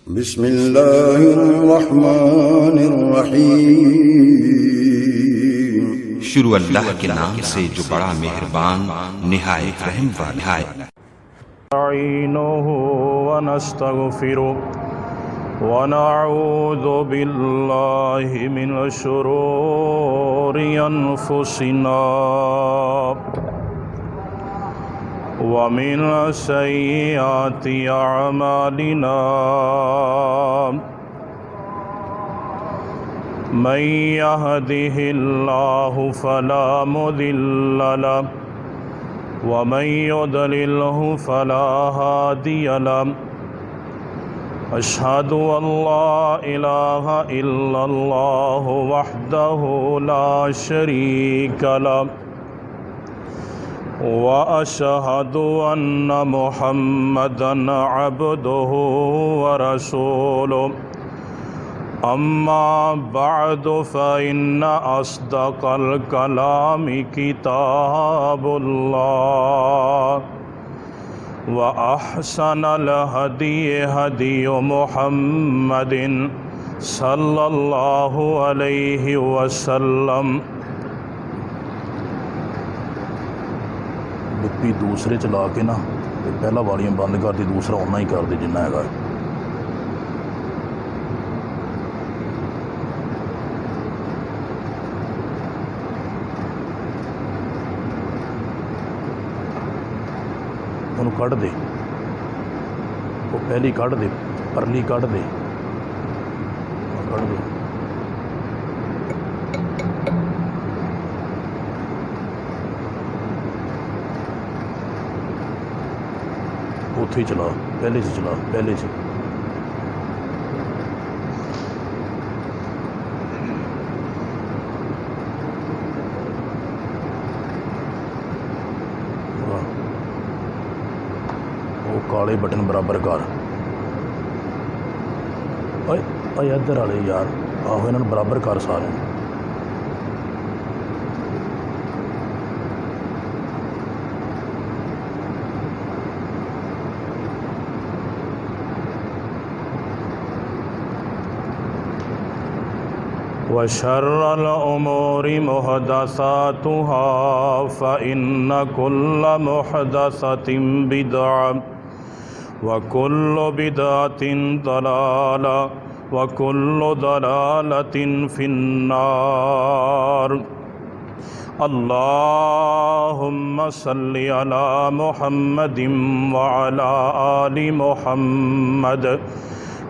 बिस्मिल्लाहिर्रहमानिर्रहीम। शुरू अल्लाह के नाम से जो बड़ा मेहरबान निहायत रहम वाला है। नस्तईनुहु व नस्तगफिरुहु व नऊज़ु बिल्लाहि मिन शुरूरि अनफुसिना व मिन सय्यिआति अअमालिना। मन यहदिहिल्लाहु फला मुदिल्ल लहु व मन युद्लिल्हु फला हादिय लहु। अशहदु अल्ला इलाहा इल्लल्लाहु वहदहु ला शरीक लहु व अशहदु अन्न मुहम्मदन अब्दुहु व रसूलुहु। अम्मा बअदु फ़इन्न अस्दक़ल कलामि किताबुल्लाह व अहसनल हदीय हदीयु मुहम्मदिन सल्लल्लाहु अलैहि वसल्लम। डिप्पी दूसरे चला के ना तो पहला वालियां बंद कर दी, दूसरा उन्ना ही कर दे जिन्ना है। उन्होंने कढ़ दे, वो पहली कढ़ दे, परली कढ़ दे, कढ़ दे। उत्थे ही चला, पहले से चला, पहले से। वो काले बटन बराबर कर। इधर वाले यार, आहो इन्होंने बराबर कर सारे। व शर्रल उमूरि मुहदसातुहा फ़इन्न कुल्ल मुहदसतिन बिदअह व कुल्लु बिदअतिन दलाला व कुल्लु दलालतिन फिन्नार। अल्लाहुम्मा सल्लि अला मुहम्मदिन व अला आलि मुहम्मद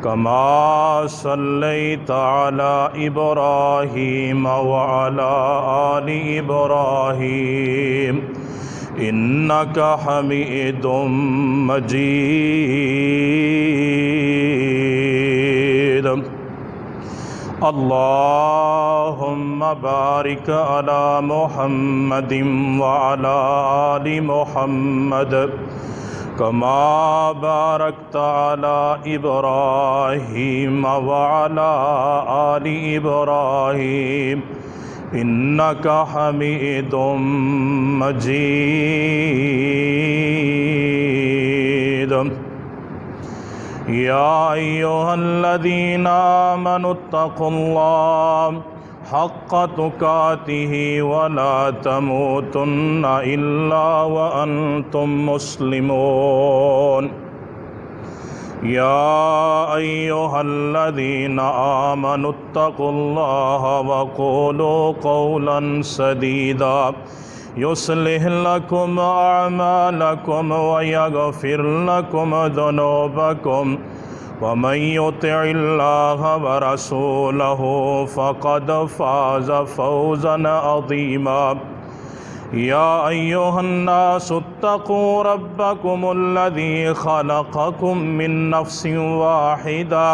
कमा सल्लैता अला इब्राहीम व अला आलि इब्राहीम इन्नका हमीदुम मजीद। अल्लाहुम्मा बारिक अला मुहम्मदिन व अला आलि मुहम्मद कमा बारकता अला इब्राहीम व अला आलि इब्राहीम इन्नका हमीदुम मजीद। या अय्युहल्लज़ीना आमनुत्तक़ुल्लाह हक़्क़ तुक़ातिही वला तमूतुन्न इल्ला व अंतुम मुस्लिमून। या अय्युहल्लज़ीना आमनुत्तक़ुल्लाह व क़ूलू क़ौलन सदीदा युस्लिह लकुम अअमालकुम व यग़फ़िर लकुम ज़ुनूबकुम वमन युतिइल्लाह व रसूलहु फ़क़द फ़ाज़ फ़ौज़न अज़ीमा। या अय्युहन्नासु इत्तक़ू रब्बकुमुल्लज़ी ख़लक़कुम मिन नफ़्सिन वाहिदा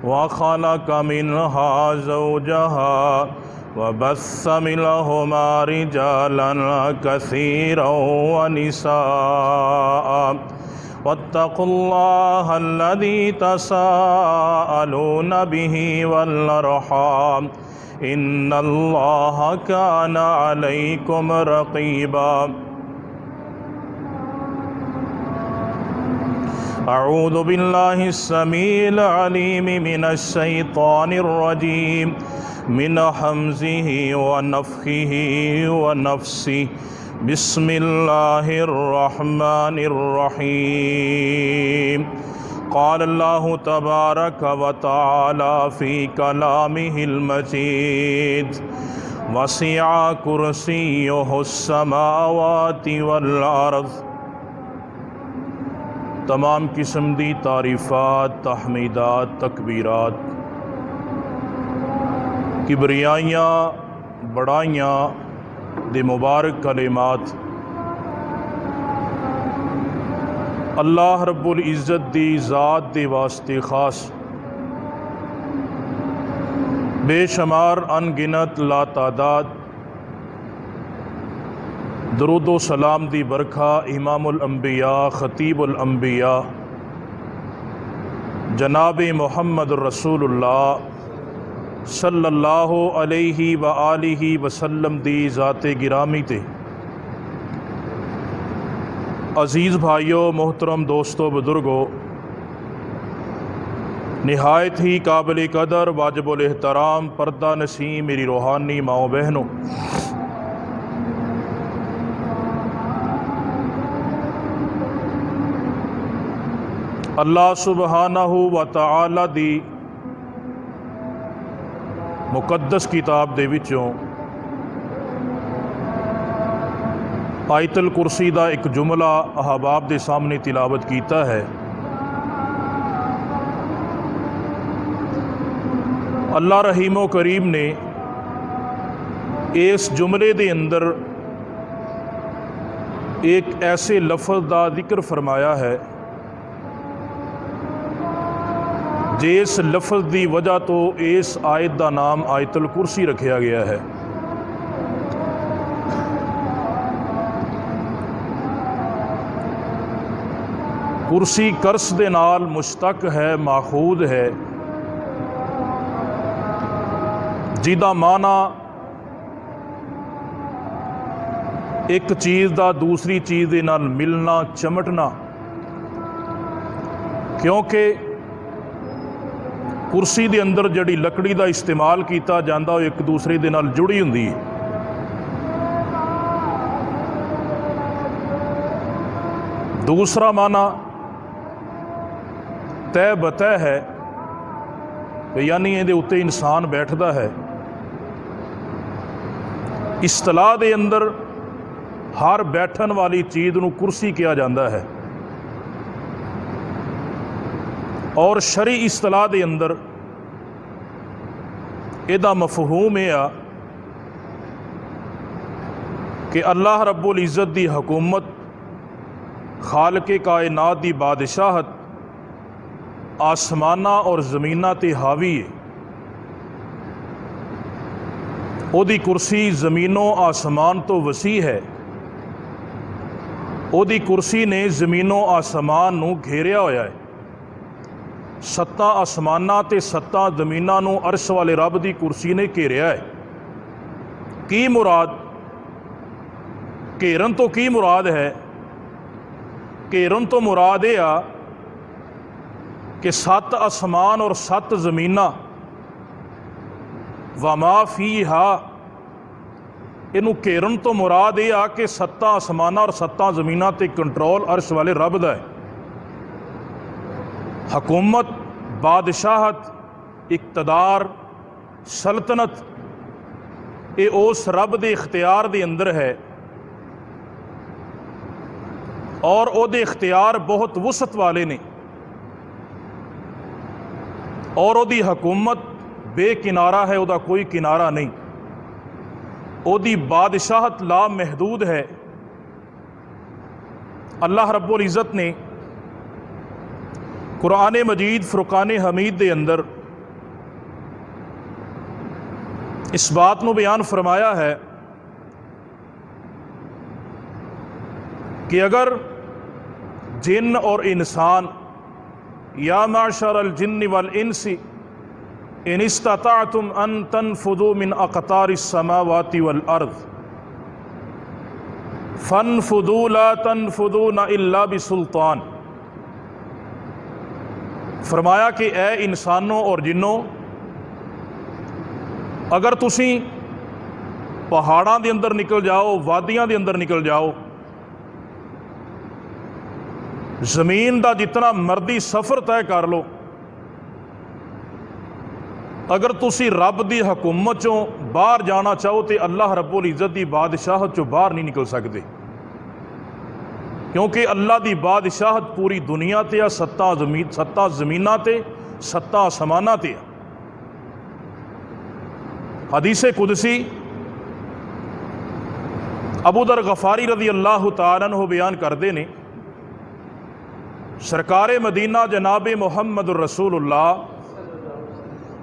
व ख़लक़ मिन्हा ज़ौजहा व बस्स मिनहुमा रिजालन कसीरन व निसाअ वत्तक़ुल्लाह अल्लज़ी तसाअलून बिही वल अर्हाम इन्नल्लाह कान अलैकुम रक़ीबा। अऊज़ु बिल्लाहि अस्समीइल अलीम मिनश शैतानिर रजीम मिन हम्ज़िही व नफ़्ख़िही व नफ़्सिही बिस्मिल्लाहिर रहमानिर रहीम। क़ाल अल्लाहु तबारक व तआला फ़ी कलामिहिल मजीद वसिअ कुर्सियुहुस समावाति वल अर्ज़। तमाम किस्म दी तारीफ़ात, तहमीदात, तकबीरात, किबरियाइयाँ, बड़ाइयाँ दे मुबारक कलिमात अल्लाह रब्बुल इज़्ज़त दी ज़ात दे वास्ते ख़ास बेशुमार अनगिनत लातादाद दरूद व सलाम दी बरखा इमामुल अंबिया ख़तीबुल अंबिया जनाब मुहम्मद रसूलुल्लाह सल्लल्लाहु अलैहि व आलिहि वसल्लम दी ज़ाते गिरामी ते। अज़ीज़ भाइयों, मोहतरम दोस्तों, बुज़ुर्गों, निहायत ही काबिल कदर वाजिबुल एहतराम पर्दा नशीं मेरी रूहानी माओ बहनों, अल्लाह सुबहानहू व तआला दी मुकद्दस किताब दे विचों आयतुल कुर्सी दा एक जुमला अहबाब दे सामने तिलावत कीता है। अल्लाह रहीमो करीम ने इस जुमले दे अंदर एक ऐसे लफ्ज़ दा जिक्र फरमाया है जिस लफ्ज़ की वजह तो इस आयत का नाम आयतुल कुर्सी रखा गया है। कुर्सी कर्स दे नाल मुश्तक है, माखूद है, जिदा माना एक चीज़ का दूसरी चीज़ दे नाल मिलना, चमटना, क्योंकि कुर्सी दे अंदर जड़ी लकड़ी का इस्तेमाल किया जाता वो एक दूसरे दे नाल जुड़ी हुंदी है। दूसरा माना तय बतय है, यानी ये उत्ते इंसान बैठता है। इस्तलाह दे अंदर हर बैठन वाली चीज़ नूं कुर्सी कहा जाता है और शरी इस्तलाह दे अंदर इहदा मफहूम यह आ कि अल्लाह रब्बुल इज़्ज़त दी हुकूमत, खालके कायनात दी बादशाहत आसमाना और ज़मीना ते हावी है। ओदी कुर्सी ज़मीनों आसमान तो वसी है। ओदी कुर्सी ने ज़मीनों आसमान नूं घेरिया होया है। सत्ता आसमाना ते सत्ता ज़मीना नूं अर्श वाले रब की कुर्सी ने घेरिया है। की मुराद, घेरन तो की मुराद है? घेरन तो मुराद यह आ कि 7 आसमान और 7 ज़मीना वमा फीहा, इनू घेरन तो मुराद यह आ कि 7 आसमाना और 7 ज़मीना ते कंट्रोल अर्श वाले रब दा है। हुकूमत, बादशाहत, इक़्तिदार, सल्तनत ये उस रब दे इख्तियार दे अंदर है और ओदे इख्तियार बहुत वसत वाले ने और ओदी हुकूमत बेकिनारा है, ओदा कोई किनारा नहीं। ओदी बादशाहत ला महदूद है। अल्लाह रब्बुल इज़्ज़त ने कुरान मजीद फुरकान हमीद के अंदर इस बात को बयान फरमाया है कि अगर जिन और इंसान, या माशर अल जिन्न वल इंसी इन इस्तताअतुम अन तनफुदू मिन अक़तारिस समावाति वल अर्ज़ फनफुदू ला तनफुदूना इल्ला बिसुल्तान। फरमाया कि ए इंसानों और जिन्नों, अगर तुसी पहाड़ों के अंदर निकल जाओ, वादियां के अंदर निकल जाओ, जमीन का जितना मर्जी सफ़र तय कर लो, अगर तुसी रब की हुकूमत चों बाहर जाना चाहो तो अल्लाह रब्बुल इज़्ज़त की बादशाहत चों बाहर नहीं निकल सकते, क्योंकि अल्लाह की बादशाहत पूरी दुनिया ते आ। सत्ता जमीनां ते, सत्ता आसमानां ते आ। हदीसे कुदसी अबू दर गफारी रज़ी अल्लाह तआला अन्हु बयान करते ने, सरकारे मदीना जनाब मुहम्मद रसूलुल्लाह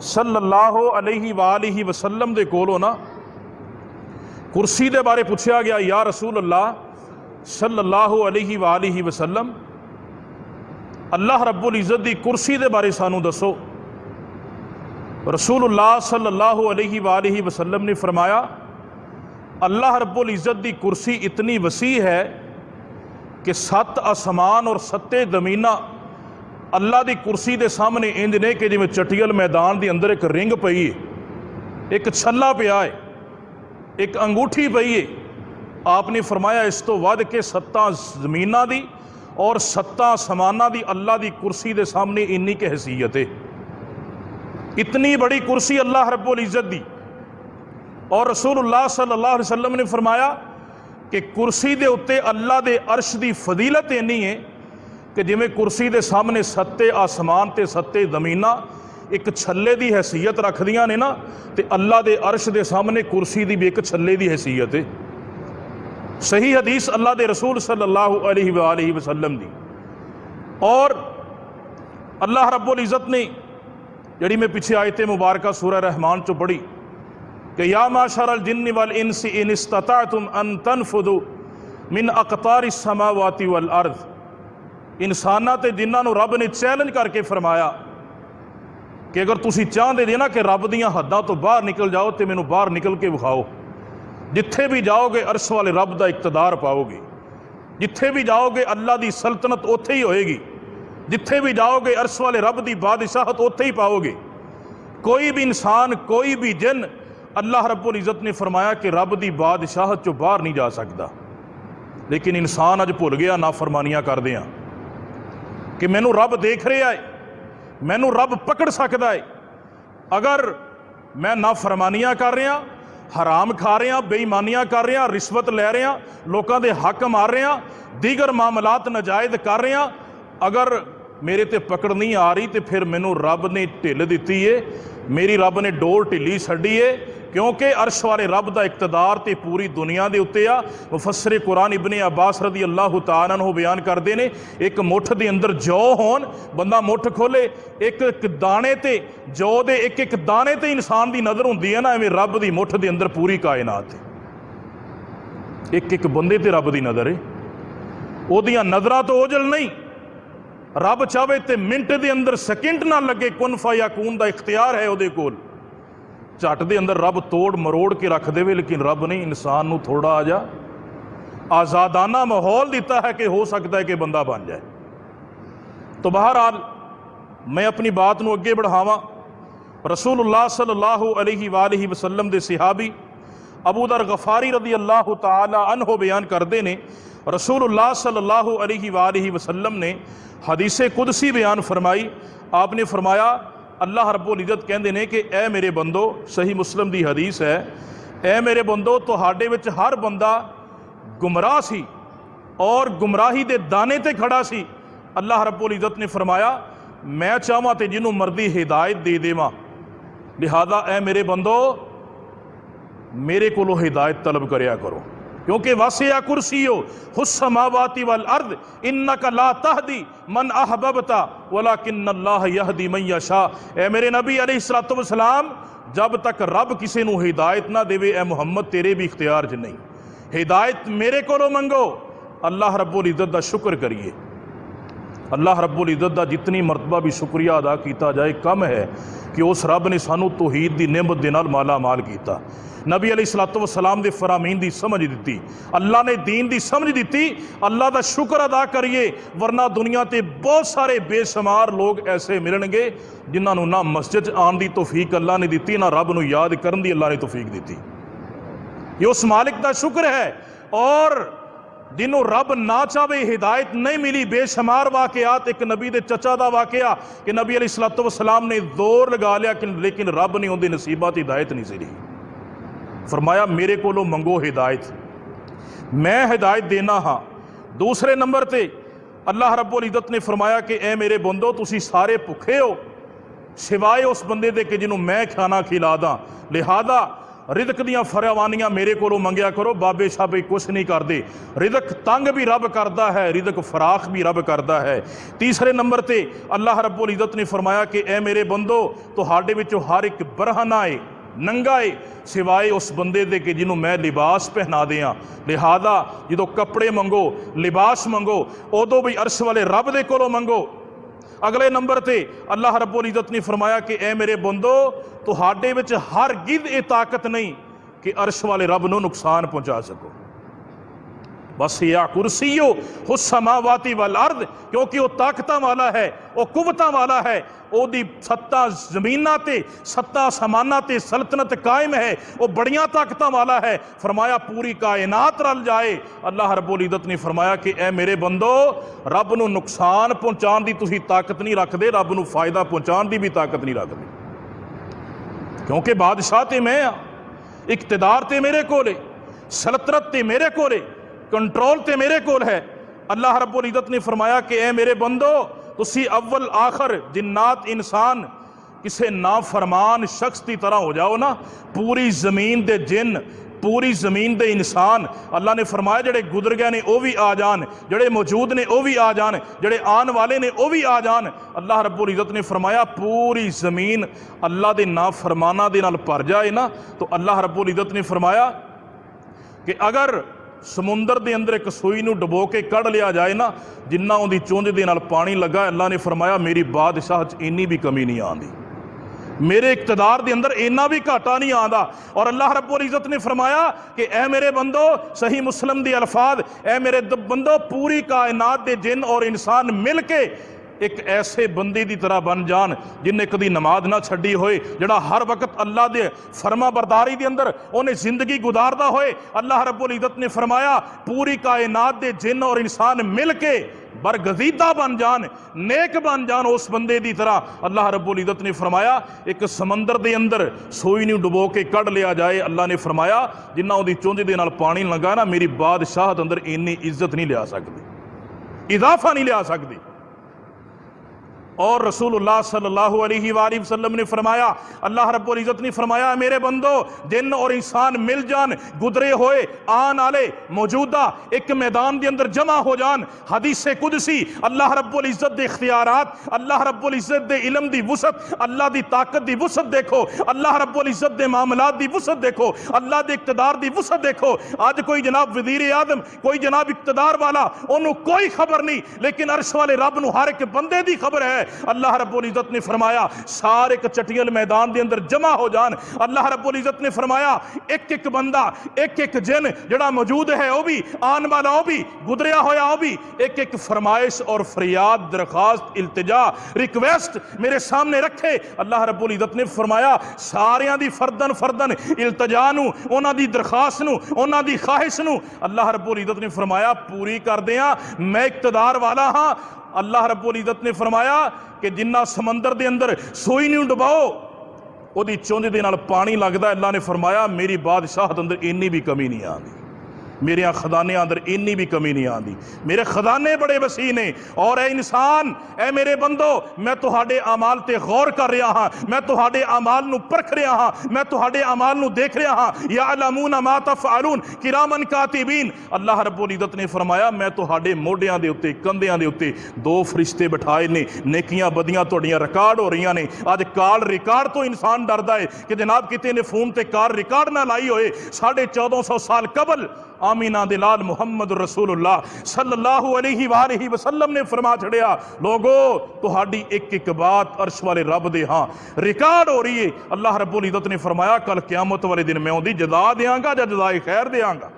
सल्लल्लाहु अलैहि वसल्लम दे कोलों ना कुर्सी दे बारे पूछा गया, या रसूल अल्लाह सल्लल्लाहु अलैहि वसल्लम, अल्लाह रब्बुल इज़्ज़त दी कुर्सी दे बारे सानू दसो। रसूलुल्लाह सल्लल्लाहु अलैहि वसल्लम ने फरमाया, अल्लाह रब्बुल इज़्ज़त दी कुर्सी इतनी वसी है कि 7 आसमान और 7 ज़मीनां अल्लाह की कुर्सी के सामने इंज ने कि जिवें चटियल मैदान के अंदर एक रिंग पई है, एक छल्ला पिया है, एक अंगूठी पई है। आपने फरमाया इस तो वध के 7 ज़मीनां दी और 7 आसमानां दी अल्लाह की कुर्सी के सामने इन्नी की हैसीयत है। इतनी बड़ी कुर्सी अल्लाह रब्बुल इज़्ज़त दी। और रसूलुल्लाह सल्लल्लाहु अलैहि वसल्लम ने फरमाया कि कुर्सी के उत्ते अल्लाह के अर्श की फजीलत इन्नी है कि जिमें कुर्सी के सामने 7 आसमान ते 7 ज़मीनां एक छल्ले की हैसीयत रखदियां ने ना, तो अल्लाह के अर्श के सामने कुर्सी की भी एक छल्ले की हैसीयत है। सही हदीस अल्लाह के रसूल सल्लल्लाहु अलैहि वसल्लम दी। और अल्लाह रब्बुल इज़्ज़त ने जड़ी मैं पिछे आयत मुबारक सूरह रहमान चो पढ़ी कि या माशरल जिन्नि वल इंसी इन इस्तताअतुम अन तनफुदु मिन अक़तारिस समावाति वल अर्ज़, इंसाना ते जिन्होंने रब ने चैलेंज करके फरमाया कि अगर तुसी चाहते जे ना कि रब दियां हद्दां तो बाहर निकल जाओ तो मैनू बाहर निकल के विखाओ। जिथे भी जाओगे अरश वाले रब का इकतदार पाओगे, जिथे भी जाओगे अल्लाह की सल्तनत उत्थे ही होएगी, जिथे भी जाओगे अरश वाले रब की बादशाहत उत्थे ही पाओगे। कोई भी इंसान, कोई भी जिन, अल्लाह रब्बुल इज़्ज़त ने फरमाया कि रब की बादशाहत चो बाहर नहीं जा सकता। लेकिन इंसान अज भुल गया, नाफरमानियां करदे हैं कि मैनू रब देख रहा है, मैनू रब पकड़ सकता है। अगर मैं नाफरमानियां कर रहा, हराम खा रहा, बेईमानियां कर रहा, रिश्वत लै रहा, लोगों के हक मार रहा, दीगर मामलात नाजायज़ कर रहा, अगर मेरे ते पकड़ नहीं आ रही तो फिर मैनू रब ने ढिल दी है, मेरी रब ने डोर ढिली छड्डी है, क्योंकि अर्श वाले रब का इकतदार तो पूरी दुनिया के उत्ते आ। मुफस्सिर कुरान इब्ने अब्बास रज़ी अल्लाह तआला अन्हु बयान करते हैं, एक मुठ के अंदर जौ होन, बंदा मुठ खोले, एक एक दाने ते जौ दे एक एक दाने ते इंसान की नज़र होंदी है ना, एवें रब की मुठ के अंदर पूरी कायनात है। एक एक बंदे ते रब की नज़र है, ओदियां नज़रां तो ओझल नहीं। रब चाहे तो मिनट के अंदर सेकंड ना लगे, कुन फयाकून का इख्तियार है उहदे कोल, झट दे अंदर रब तोड़ मरोड़ के रख देवे। लेकिन रब ने इंसान नू थोड़ा जा आज़ादाना माहौल दिता है कि हो सकता है कि बंदा बन जाए। तो बहरहाल मैं अपनी बात नू अगे बढ़ावां। रसूलुल्लाह सल्लल्लाहु अलैहि वसल्लम दे सहाबी अबू दर गफारी रज़ी अल्लाह तआला अन्हु बयान करते हैं, रसूलुल्लाह सल्लल्लाहु अलैहि वसल्लम ने हदीसे कुदसी बयान फरमाई। आपने फरमाया, अल्लाह रब्बुल इज़्ज़त कहते हैं कि ए मेरे बंदो, सही मुस्लिम की हदीस है, ए मेरे बंदो तुहाडे विच हर बंदा गुमराह सी और गुमराही दे दाने ते खड़ा सी। अल्लाह रब्बुल इज़्ज़त ने फरमाया, मैं चाहवां तो जिन्हों मर्दी हिदायत दे देवां, लिहाजा ए मेरे बंदो मेरे कोलों हिदायत तलब करया करो, क्योंकि वासिया कुर्सियो हुस्समावाति वल अर्द इन्नका ला तहदी मन अहबबता वलाकिन्नल्लाह यहदी मन यशा। ए मेरे नबी अलैहिस्सलातु वस्सलाम, जब तक रब किसी नू हिदायत ना देवे, ए मुहम्मद तेरे भी इख्तियार च नहीं। हिदायत मेरे कोलों मंगो, अल्लाह रब्बुल इज़्ज़त दा शुक्र करिए। अल्लाह रब्बुल इज़्ज़त दा जितनी मरतबा भी शुक्रिया अदा किया जाए कम है कि उस रब ने सानू तौहीद दी नेमत दे नाल माला माल किया। नबी अलैहिस्सलातु वस्सलाम दे फरामीन दी समझ दी, अल्लाह ने दीन दी समझ दी। अल्लाह दा शुक्र अदा करिए, वरना दुनिया ते बहुत सारे बेशुमार लोग ऐसे मिलणगे जिन्होंने ना मस्जिद आने की तौफीक अल्लाह ने दी, ना रब नूं याद करन दी अल्लाह ने तौफीक दी। ये उस मालिक का शुक्र है। और जिन्हों रब ना चाहे हिदायत नहीं मिली, बेशुमार वाकयात। एक नबी दे चचा का वाकया कि नबी अलैहिस्सलातु वस्सलाम ने जोर लगा लिया लेकिन रब ने उनकी नसीबात हिदायत नहीं सी रही। फरमाया मेरे कोलों मंगो हिदायत, मैं हिदायत देना हाँ। दूसरे नंबर ते अल्लाह रब्बुल इज़्ज़त ने फरमाया कि ए मेरे बंदो तुसी सारे भुखे हो सिवाए उस बंदे दे कि जिन्हों मैं खाना खिला दा, लिहाजा रिदक दियां फरावानियां मेरे कोलों मंगया करो। बाबे शाबे कुछ नहीं करते, रिदक तंग भी रब करता है, रिदक फराख भी रब करता है। तीसरे नंबर ते अल्लाह रब्बुल इज़्ज़त ने फरमाया कि ए मेरे बंदो तुहाडे विचों हर एक बरहना है, नंगा है सिवाए उस बंदे दे कि जिन्हों मैं लिबास पहना दियाँ। लिहाजा जो कपड़े मंगो, लिबास मंगो, उदों भी अर्श वाले रब दे कोलों मंगो। अगले नंबर ते अल्लाह रब्बुल इज़्ज़त ने फरमाया कि ए मेरे बंदो तुहाडे विच हर गिद ये ताकत नहीं कि अर्श वाले रब नूं नुकसान पहुँचा सको। बस या कुर्सियो हुस्समावाति वल अर्द, क्योंकि वह ताकतां वाला है, वह कुवतां वाला है, ओदी सत्ता जमीनां ते सत्ता समाना ते सल्तनत कायम है, वह बड़ियां ताकतां वाला है। फरमाया पूरी कायनात रल जाए। अल्लाह रब्बुल इज़्ज़त ने फरमाया कि ए मेरे बंदो रब नूं नुकसान पहुँचाने की तुसीं ताकत नहीं रखते, रब नूं फायदा पहुँचाने की भी ताकत नहीं रखते, क्योंकि बादशाह ते मैं हाँ, इकतदार ते मेरे कोले, सल्तनत ते मेरे कोले, कंट्रोल ते मेरे कोल है। अल्लाह रब्बुल इज़्ज़त ने फरमाया कि ए मेरे बंदो तुसी अव्वल आखिर जिन्नात इंसान किसी नाफरमान शख्स की तरह हो जाओ ना, पूरी जमीन दे जिन, पूरी जमीन दे इंसान, अल्लाह ने फरमाया जड़े गुजर गए ने वह भी आ जान, जड़े मौजूद ने वह भी आ जान, जड़े आने वाले ने वह भी आ जान। अल्लाह रब्बुल इज़्ज़त ने फरमाया पूरी जमीन अल्लाह दे नाफरमाना दे नाल भर जाए ना, तो अल्लाह रब्बुल इज़्ज़त ने फरमाया कि अगर समुंदर के अंदर एक सूई नूं डुबो के कढ़ लिया जाए ना, जिन्ना उनकी चुंझ दे नाल पानी लगा, अल्लाह ने फरमाया मेरी बादशाह च इन्नी भी कमी नहीं आती, मेरे इकतदार के अंदर इन्ना भी घाटा नहीं आता। और अल्लाह रब्बुल इज़्ज़त ने फरमाया कि ए मेरे बंदो, सही मुस्लिम दी अल्फाज, ए मेरे बंदो पूरी कायनात दे जिन और इंसान मिल के एक ऐसे बंदे की तरह बन जान जिन्हें कभी नमाज ना छड़ी होए, जड़ा हर वक्त अल्लाह के फरमा बरदारी के अंदर उन्हें जिंदगी गुजारदा होए। अल्लाह रब्बुल इज़्ज़त ने फरमाया पूरी कायनात के जिन और इंसान मिल के बरगजीदा बन जान, नेक बन जान उस बंदे की तरह। अल्लाह रब्बुल इज़्ज़त ने फरमाया एक समंदर के अंदर सूई नूं डुबो के कढ़ लिया जाए, अल्लाह ने फरमाया जिन्ना उहदी चुंझ दे नाल पानी लगा ना, मेरी बादशाहत अंदर इन्नी इज्जत नहीं लिया सकती, इजाफा नहीं लिया सकती। और रसूलुल्लाह सल्लल्लाहु अलैहि वसल्लम ने फरमाया, अल्लाह रब्बुल इज़्ज़त ने फरमाया मेरे बंदो जिन और इंसान मिल जान, गुजरे होए आन आले मौजूदा एक मैदान के अंदर जमा हो जान। हदीस कुदसी अल्लाह रब्बुल इज़्ज़त दे इख्तियारात, अल्लाह रब्बुल इज़्ज़त दे इल्म दी वुसअत, अल्लाह दी ताकत दी वुसअत देखो, अल्लाह रब्बुल इज़्ज़त दे मामलात दी वुसअत देखो, अल्लाह दे इक़्तिदार दी वुसअत देखो। आज कोई जनाब वज़ीर आज़म, कोई जनाब इक़्तिदार वाला, उन्होंने कोई खबर नहीं, लेकिन अर्श वाले रब नूं हर एक बंदे दी खबर है। अल्लाह रब्बुल इज़्ज़त ने फरमाया सारे चटियल मैदान के अंदर जमा हो जान। अल्लाह रब्बुल इज़्ज़त ने फरमाया एक एक बंदा, एक एक जिन जड़ा मौजूद है वह भी, आने वाला वह भी, गुजरिया होया वह भी, एक एक फरमाइश और फरियाद, दरखास्त, इल्तिजा, रिक्वेस्ट मेरे सामने रखे। अल्लाह रब्बुल इज़्ज़त ने फरमाया सारियां दी फरदन फरदन इल्तिजा नूं, उन्हां दी दरखास्त नूं, उन्हां दी ख्वाहिश नूं अल्लाह रब्बुल इज़्ज़त ने फरमाया पूरी कर दियां, मैं इक़्तिदार वाला हाँ। अल्लाह रब्बुल इज़्ज़त ने फरमाया कि जिन्ना समंदर के अंदर सूई नहीं डुबाओ उहदी चुंझ दे नाल पानी लगता, अल्लाह ने फरमाया मेरी बादशाहत अंदर इन्नी भी कमी नहीं आती, मेरे खजाने अंदर इन्नी भी कमी नहीं आती, मेरे खजाने बड़े वसी ने। और ए इंसान, ए मेरे बंदो, मैं तुहाडे अमाल ते गौर कर रहा हाँ, मैं तुहाडे अमाल नूं परख रहा हाँ, मैं तुहाडे अमाल नूं देख रहा हाँ। याअलमून मा तफ़अलून किरामन कातिबीन, अल्लाह रब्बुल इज़्ज़त ने फरमाया मैं तुहाडे मोढियां दे उत्ते, कंधियां दे उत्ते दो फरिश्ते बिठाए ने, नेकियां बदियां तुहाडियां रिकॉर्ड हो रही ने। अज कॉल रिकॉर्ड तो इंसान डरदा है कि जनाब किते ने फोन ते कॉल रिकॉर्ड ना लाई होए। 1450 साल कबल आमीना दे लाल मुहम्मद रसूलुल्लाह सल्लल्लाहु अलैहि वसल्लम ने फरमा छड़िया, लोगो तुहाडी एक एक बात अर्श वाले रब दे हां रिकॉर्ड हो रही है। अल्लाह रब्बुल इज्जत ने फरमाया, कल क़यामत वाले दिन मैं उहदी जज़ा देंगा, या जज़ाए खैर देंगा,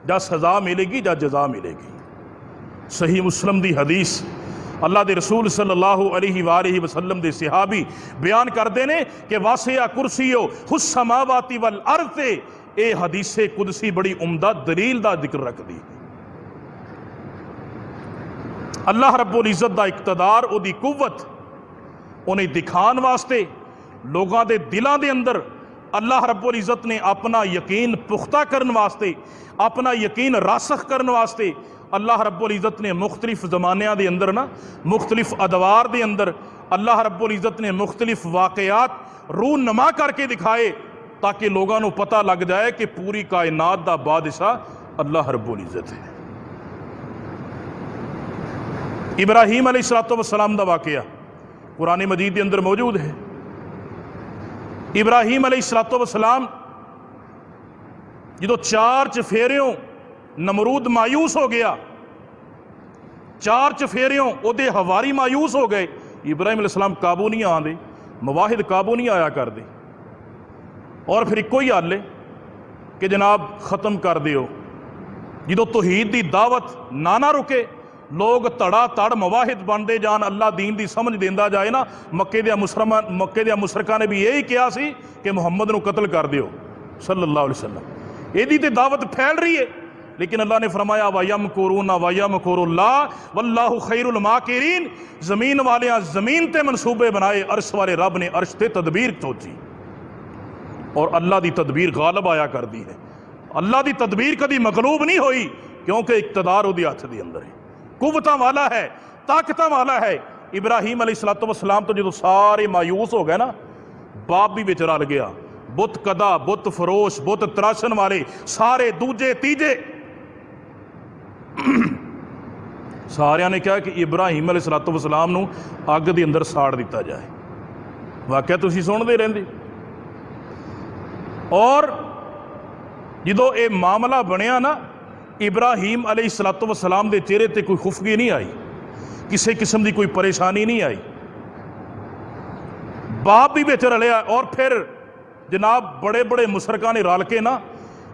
या सज़ा मिलेगी या जज़ा मिलेगी। सही मुस्लिम दी हदीस, अल्लाह दे रसूल सल्लल्लाहु अलैहि वसल्लम दे सहाबी बयान करते हैं कि वासिया कुर्सियो हुस समावाती वल अर्ज़, ये हदीसे कुदसी बड़ी उम्दा दलील का जिक्र रखती है। अल्लाह रब्बुल इज़्ज़त दा इक़्तिदार, उहदी कुव्वत उन्हें दिखान वास्ते लोगों के दिलों के अंदर अल्लाह रब्बुल इज़्ज़त ने अपना यकीन पुख्ता करने वास्ते, अपना यकीन रासख करने वास्ते अल्लाह रब्बुल इज़्ज़त ने मुख्तलिफ ज़मानिया के अंदर ना मुख्तलिफ अदवार के अंदर अल्लाह रब्बुल इज़्ज़त ने मुख्तलिफ वाक़यात रूनमा करके दिखाए, ताकि लोगों को पता लग जाए कि पूरी कायनात का बादशाह अल्लाह रब्बुल इज़्ज़त है। इब्राहीम अलैहिस्सलाम का वाक़या कुरान मजीद के अंदर मौजूद है। इब्राहीम अलैहिस्सलाम जो 4 चफेरियों नमरूद मायूस हो गया, 4 चफेरियों ओदे हवारी मायूस हो गए, इब्राहीम अलैहिस्सलाम काबू नहीं आते, मुवाहिद काबू नहीं आया करते, और फिर इको ही हल है कि जनाब ख़त्म कर दियो। जो तौहीद की दावत ना रुके, लोग धड़ा धड़ मुवाहिद बनते जान, अल्लाह दीन की समझ देंदा जाए ना। मक्के दे मुशरकां ने भी यही कहा सी कि मुहम्मद को कतल कर दियो सल्लल्लाहु अलैहि वसल्लम। यदी तो दावत फैल रही है, लेकिन अल्लाह ने फरमाया वयमकुरूना वयमकुरुल्लाह वल्लाहु खैरुल माकिरीन। जमीन वाले जमीन ते मनसूबे बनाए, अर्श वाले रब ने अर्श ते तदबीर सोची, और अल्लाह की तदबीर गालब आया करती है। अल्लाह की तदबीर कभी मगलूब नहीं हुई, क्योंकि इक़्तिदार उहदे हथ दे अंदर है, कुव्वतां वाला है, ताकतां वाला है। इब्राहीम अलैहिस्सलाम तो जो सारे मायूस हो गए ना, बाप भी विच रल गया, बुत कदा, बुत फरोश, बुत तराशन वाले सारे दूजे तीजे सारिया ने कहा कि इब्राहीम अलैहिस्सलाम नूं अग के अंदर साड़ दिता जाए। वाकया तुसीं सुनते रहंदे। और जो ये मामला बनया ना, इब्राहीम अलैहिस्सलाम के चेहरे ते कोई खुफगी नहीं आई, किसी किस्म की कोई परेशानी नहीं आई, बाप भी विच रलिया। और फिर जनाब बड़े बड़े मुशरकां ने रल के ना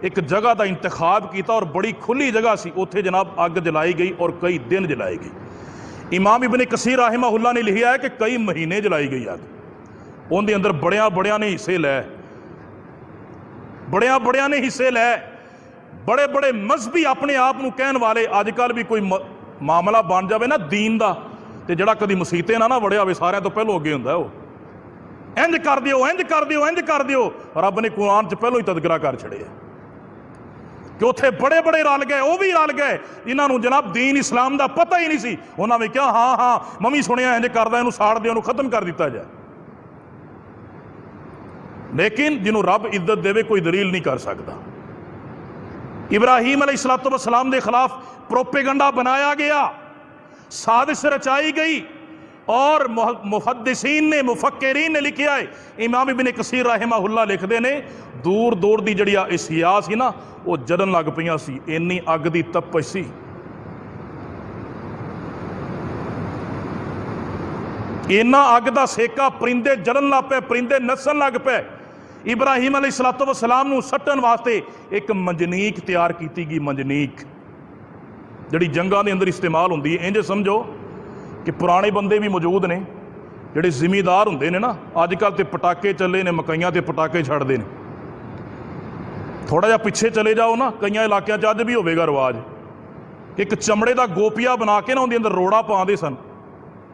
एक जगह का इंतखाब किया, और बड़ी खुली जगह सी, उत्थे जनाब अग जलाई गई और कई दिन जलाई गई। इमाम इब्न कसीर रहमहुल्लाह ने लिखा है कि कई महीने जलाई गई अग। उनके अंदर बड़िया बड़िया ने हिस्से लै, बड़िया बड़िया ने हिस्से लै, बड़े बड़े मजहबी अपने आप को कहने वाले। अजकल भी कोई मामला बन जाए ना दीन का, तो जड़ा कभी मुसीबतें ना वड़िया हो, सारे तो पहलों अगे होंदा वो इंज कर दियो, इंज कर दियो, इंज कर दियो। रब ने कुरान च पहलों ही तदकरा कर छड़े कि उत्थे बड़े बड़े रल गए, वो भी रल गए, इन्हों जनाब दीन इस्लाम का पता ही नहीं सी। उन्होंने कहा हाँ हाँ मैं भी सुनिया इंज करदा, इनू साड़ दे, खत्म कर दिता जाए। लेकिन जिन्हों रब इज्जत देवे कोई दलील नहीं कर सकता। इब्राहीम अलैहिस्सलाम के खिलाफ प्रोपेगंडा बनाया गया, साजिश रचाई गई, और मुहद्दिसीन ने मुफक्किरीन ने लिखा है। इमाम इब्न कसीर रहमहुल्लाह लिखते हैं, दूर दूर की जी एशिया सी ना, वो जलन लग पईयां सी, इन्नी अग की तपश सी। इन्ना अग का सेका, परिंदे जलन लग पे, परिंदे नसन लग पे। इब्राहीम अलैहिस्सलाम नूं सट्टन वास्ते एक मंजनीक तैयार की गई, मंजनीक जिहड़ी जंगां दे अंदर इस्तेमाल होंदी है। इंज समझो कि पुराने बंदे भी मौजूद ने, जिहड़े जिमीदार होंदे ने ना, अजकल तो पटाके चले ने, मकइयां ते पटाके छड्डदे ने। थोड़ा जिहा पिछे चले जाओ ना, कई इलाकों अज भी होवेगा रिवाज, एक चमड़े का गोपिया बना के ना उहदे अंदर रोड़ा पाते सन,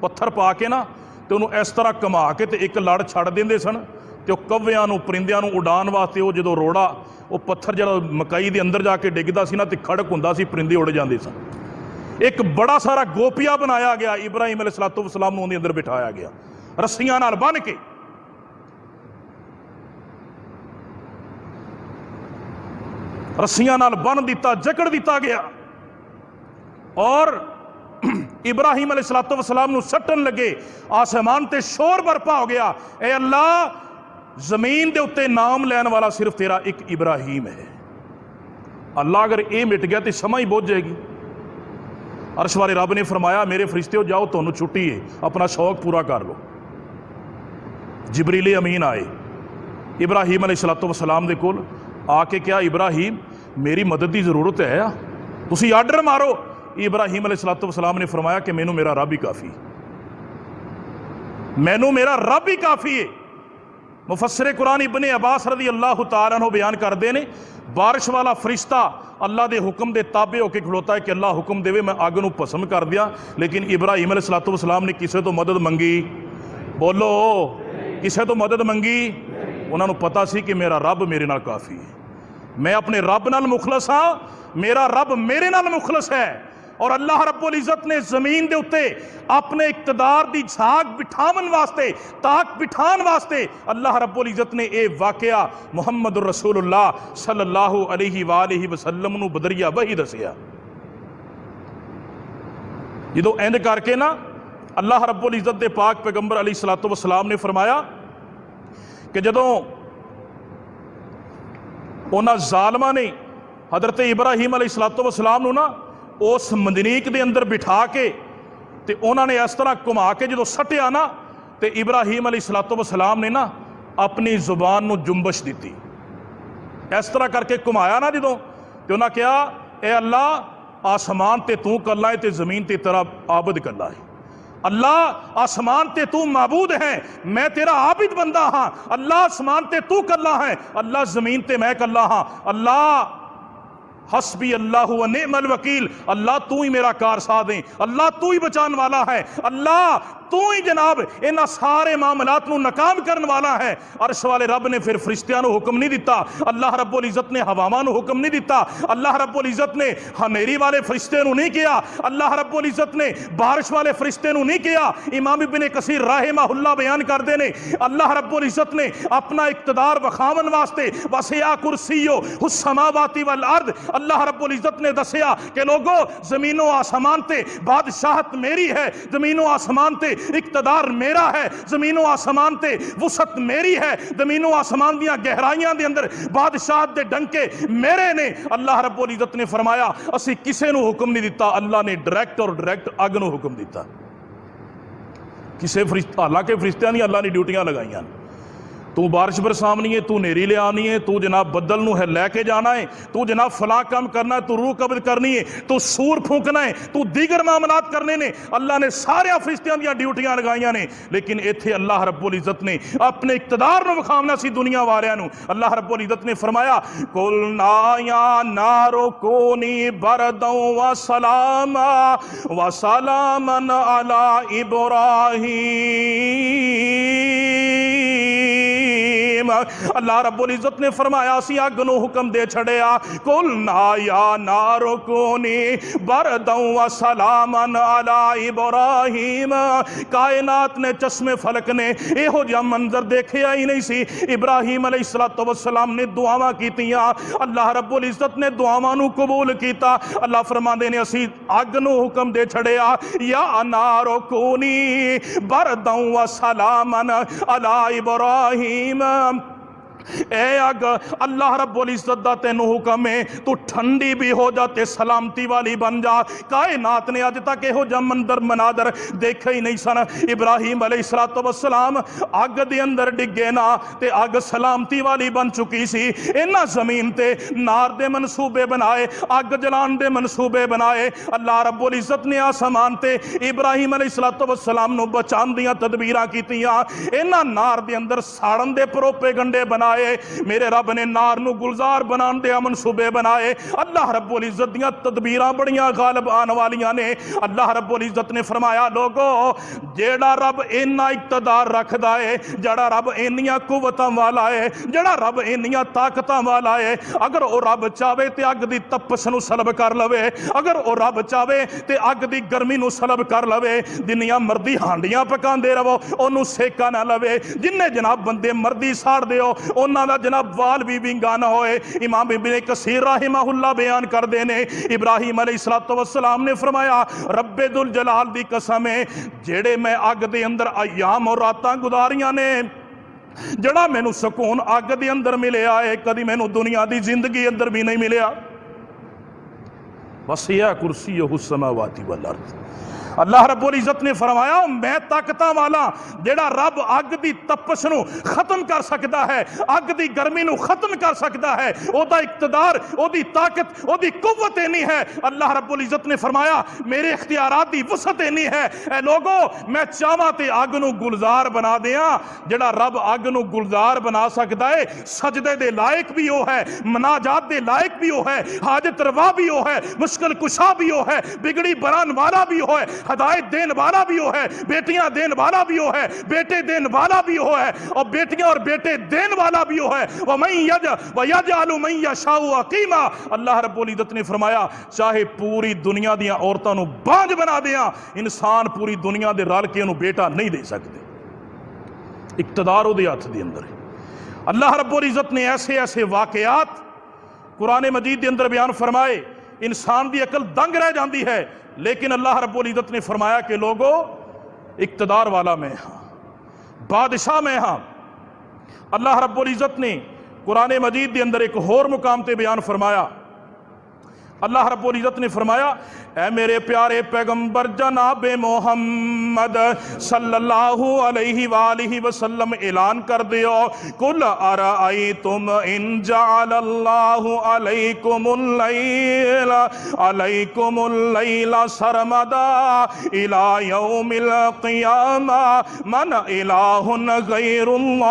पत्थर पा के ना, तो उन्होंने इस तरह घुमा के तो एक लड़ छड़ देंदे सन, तो कव्वियां नूं परिंदियां नूं उड़ान वास्ते वो जो रोड़ा वो पत्थर जो मकई के अंदर जाके डिगदा सी ना, तो खड़क हुंदा सी, परिंदे उड़ जाते सन। एक बड़ा सारा गोपिया बनाया गया, इब्राहीम अलैहिस्सलाम नूं उहदे अंदर बिठाया गया, रस्सियां नाल बन के। रस्सियां नाल बन दिता, जकड़ दिता गया, और इब्राहीम अलैहिस्सलाम नूं सट्टन लगे। आसमान ते शोर बरपा हो गया, ए अल्लाह जमीन के उत्ते नाम लैन वाला सिर्फ तेरा एक इब्राहीम है, अल्लाह अगर ये मिट गया तो समा ही बुझ जाएगी। अर्श वाले रब ने फरमाया मेरे फरिश्ते जाओ तुहानू छुट्टी है, अपना शौक पूरा कर लो। जिबरील अमीन आए इब्राहीम अलैहिस्सलाम दे कोल आके क्या इब्राहीम मेरी मदद की जरूरत है, तुसी आर्डर मारो। इब्राहीम अलैहिस्सलाम ने फरमाया कि मैनू मेरा रब ही काफ़ी, मैनू मेरा रब ही काफ़ी है। मुफस्सिर कुरान इब्ने अब्बास रज़ी अल्लाह तआला अन्हु बयान करते हैं बारिश वाला फरिश्ता अल्लाह के हुक्म के ताबे होकर खलोता है कि अल्लाह हुक्म देवे मैं अग नूं भस्म कर दिया, लेकिन इब्राहीम अलैहिस्सलाम ने किसी तो मदद मंगी, बोलो किसी तो मदद मंगी। उन्होंने पता सी कि मेरा रब मेरे नाल काफ़ी है, मैं अपने रब नाल मुखलस हाँ, मेरा रब मेरे नाल मुखलस है। और अल्लाह रब्बुल इज़्ज़त ने जमीन के उत्ते अपने इक़्तिदार की झाक बिठावन वास्ते, ताक बिठान वास्ते अल्लाह रब्बुल इज़्ज़त ने यह वाकया मुहम्मदुर रसूलुल्लाह सल्लल्लाहु अलैहि वसल्लम नूं बदरिया वही दसिया। जो इंज करके ना अल्लाह रब्बुल इज़्ज़त के पाक पैगंबर अलैहिस्सलाम ने फरमाया कि जदों उन्हां ज़ालिमां ने हज़रत इब्राहीम अलैहिस्सलाम नूं ना उस मंदनीक के अंदर बिठा के ते उन्होंने इस तरह घुमा के जो सटिया ना तो इब्राहीम अलैहिस्सलाम ने ना अपनी जुबान नूं जुम्बश दी, इस तरह करके घुमाया ना जो तो उन्हें कहा ए अल्लाह आसमान ते तू कला है तो जमीन ते तेरा आबद कला है, अल्लाह आसमान ते तू माबूद है मैं तेरा आबिद बंदा हाँ, अल्लाह आसमान ते तू कला है, अल्लाह जमीन ते मैं कला हाँ, अल्लाह हस्बी अल्लाह व निअमल वकील, अल्लाह तू ही मेरा कारसाद है, अल्लाह तू ही बचाने वाला है, अल्लाह तू ही जनाब इन्हां सारे मामलात नूं नाकाम करने वाला है। अर्श वाले रब ने फिर फरिश्तियां नूं हुक्म नहीं दिता, अल्लाह रब्बुल इज़्ज़त ने हवावां नूं हुक्म नहीं दिता, अल्लाह रब्बुल इज़्ज़त ने हनेरी वाले फरिश्ते नूं नहीं किया, अल्लाह रब्बुल इज़्ज़त ने बारिश वाले फरिश्ते नूं नहीं किया। इमाम इब्ने कसीर राहिमहुल्लाह बयान करते ने अल्लाह रब्बुल इज़्ज़त ने अपना इक़्तिदार वखावन वास्ते वसिया कुर्सियो हुस समावाति वल अर्द, अल्लाह रब्बुल इज़्ज़त ने दसिया कि लोगो जमीनों आसमान ते बादशाहत मेरी है, जमीनों आसमान ते इक़्तिदार मेरा है, जमीनों आसमान ते वसत मेरी है, जमीनों आसमान दियां गहराइयां दे अंदर बादशाहत दे डंके मेरे ने। अल्लाह रब्बुल इज़्ज़त ने फरमाया असी किसे नूं हुक्म नहीं दिता, अल्लाह ने डायरैक्ट और डायरैक्ट अग नूं हुक्म दिता। किसे फरिश्ता हालांकि फरिश्तियां दी अल्लाह ने ड्यूटियां लगाईयां, तू बारिश बरसावनी है, तू नेरी ले आनी है, तू जनाब बदल नूं है लैके जाना है, तू जनाब फलां काम करना है, तू रूह कब्ज करनी है, तू सूर फूकना है, तू दीगर मामलात करने ने। अल्लाह ने सारे फरिश्तियां दी ड्यूटियां लगाईयां ने, लेकिन इत्थे अल्लाह रब्बुल इज़्ज़त ने अपने इक़्तिदार नूं विखावना सी दुनिया वालियां नूं। अल्लाह रब्बुल इज़्ज़त ने फरमाया कुलना या नारो कोनी बरदौ व सलामा व सलामन अला इब्राहीम। अल्लाह रब्बुल इज़्ज़त ने फरमाया सी अग नूं हुक्म दे छड़िया कुल ना या नारो कोनी बरदौ व सलामन अला इब्राहीम। कायनात ने चश्मे फलक ने इहो जिहा मंजर देखिया ही नहीं सी। इब्राहीम अलैहिस्सलाम ने दुआवां कीतियां, अल्लाह रब्बुल इज़्ज़त ने दुआवां नूं कबूल कीता। अल्लाह फरमांदे ने असी अग नूं हुक्म दे छड़िया या नारो कोनी बरदौ व सलामन अला इब्राहीम। ए अग अल्लाह रब्बुल इज़्ज़त दा तैनूं हुक्म है तू ठंडी भी हो जा ते सलामती वाली बन जा। कायनात ने अज तक इहो जिहा मंदर मनादर देखे ही नहीं सन। इब्राहीम अलैहिस्सलाम अग दे अंदर डिगे ना ते अग सलामती वाली बन चुकी सी। इन्हां जमीन ते नार दे मनसूबे बनाए, अग जलान दे मनसूबे बनाए। अल्लाह रब्बुल इज़्ज़त ने आसमान ते इब्राहीम अलैहिस्सलाम नूं बचाण दियां तदबीरां कीतियां। इन्हां नार दे अंदर साड़न दे परोपे गंडे बनाए। मेरे रब ने नार नूं गुलजार बनाने दे मनसूबे बनाए। अल्लाह रब्बुल इज़्ज़त दियां तदबीरां बड़ियां गालिब आने वालियां ने। अल्लाह रब्बुल इज़्ज़त ने फरमाया लोगो जेड़ा रब इन्ना इक़्तिदार रखदा है, जेड़ा रब इन्नियां कुवतां वाला है, जेड़ा रब इन्नियां ताकतां वाला है, अगर वो रब चाहे तो अग दी तपश नूं सलब कर लवे, अगर वो रब चाहे तो अग दी गर्मी नूं सलब कर लवे। जिन्नियां मर्दी हांडियां पकांदे रहो ओनू सेका ना लवे, जिन्ने जनाब बंदे मर्दी साड़ दिओ उन्हां दा जनाब वाल भी विंगा ना होए। इमाम इब्ने कसीर राहिमहुल्लाह बयान करदे ने इब्राहीम अलैहिस्सलाम ने फरमाया रब्बे दुल जलाल दी कसम है जेड़े मैं अग दे अंदर अयाम और रातां गुजारियां ने, जड़ा मैनू सुकून अग दे अंदर मिलिया है कदी मैनू दुनिया दी जिंदगी अंदर भी नहीं मिलिया। वसिया कुर्सीयुहु समावाति वल अर्द। अल्लाह रब्बुल इज़्ज़त ने फरमाया मैं ताकतां वाला जेड़ा रब अग दी तपश नूं खत्म कर सकदा है, अग दी गर्मी नूं खत्म कर सकदा है। ओदा इक़्तिदार, ओदी ताकत, ओदी कुव्वत इन्नी है। अल्लाह रब्बुल इज़्ज़त ने फरमाया मेरे इख्तियारात दी वसअत इन्नी है। ए लोगो मैं चाहवां ते अग नूं गुलजार बना दियां। जेड़ा रब अग नूं गुलजार बना सकदा है, सजदे दे लायक भी वो है, मनाजात दे लायक भी वो है, हाजत रवा भी वो है, मुश्किल कुशा भी वो है, बिगड़ी बरान वाला भी वो है, हदायत देने वाला भी वो है, बेटियां देने वाला भी वो है, बेटे देने वाला भी वो है, और बेटियां और बेटे देने वाला भी वो है। वह मैं यज व यजअलु मन यशाउ अकीमा। अल्लाह रब्बुल इज़्ज़त ने फरमाया चाहे पूरी दुनिया दी औरतां नूं बांझ बना दियां, इंसान पूरी दुनिया दे रल के उन्हें बेटा नहीं दे सकते। इक़्तिदार उहदे हत्थ दे अंदर है। अल्लाह रब्बुल इज़्ज़त ने ऐसे ऐसे वाक़यात कुरान मजीद के अंदर बयान फरमाए, इंसान की अकल दंग रह जाती है। लेकिन अल्लाह रब्बुल इज़्ज़त ने फरमाया कि लोगों इक़्तिदार वाला मैं हाँ, बादशाह मैं हाँ। अल्लाह रब्बुल इज़्ज़त ने कुरान मजीद के अंदर एक होर मुकाम ते बयान फरमाया। अल्लाह रब्बुल इज़्ज़त ने फरमाया ऐ मेरे प्यारे पैगंबर जनाब मोहम्मद सल्लल्लाहु अलैहि वालिहि वसल्लम ऐलान कर दियो कुल अराअयतुम इन जअलल्लाहु अलैकुमुल लैला सरमदा इला यौमिल क़ियामा मन इलाहुन गैरुल्लाह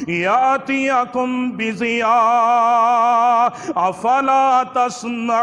यातियाकुम बिज़िया अफला तस्मऊन।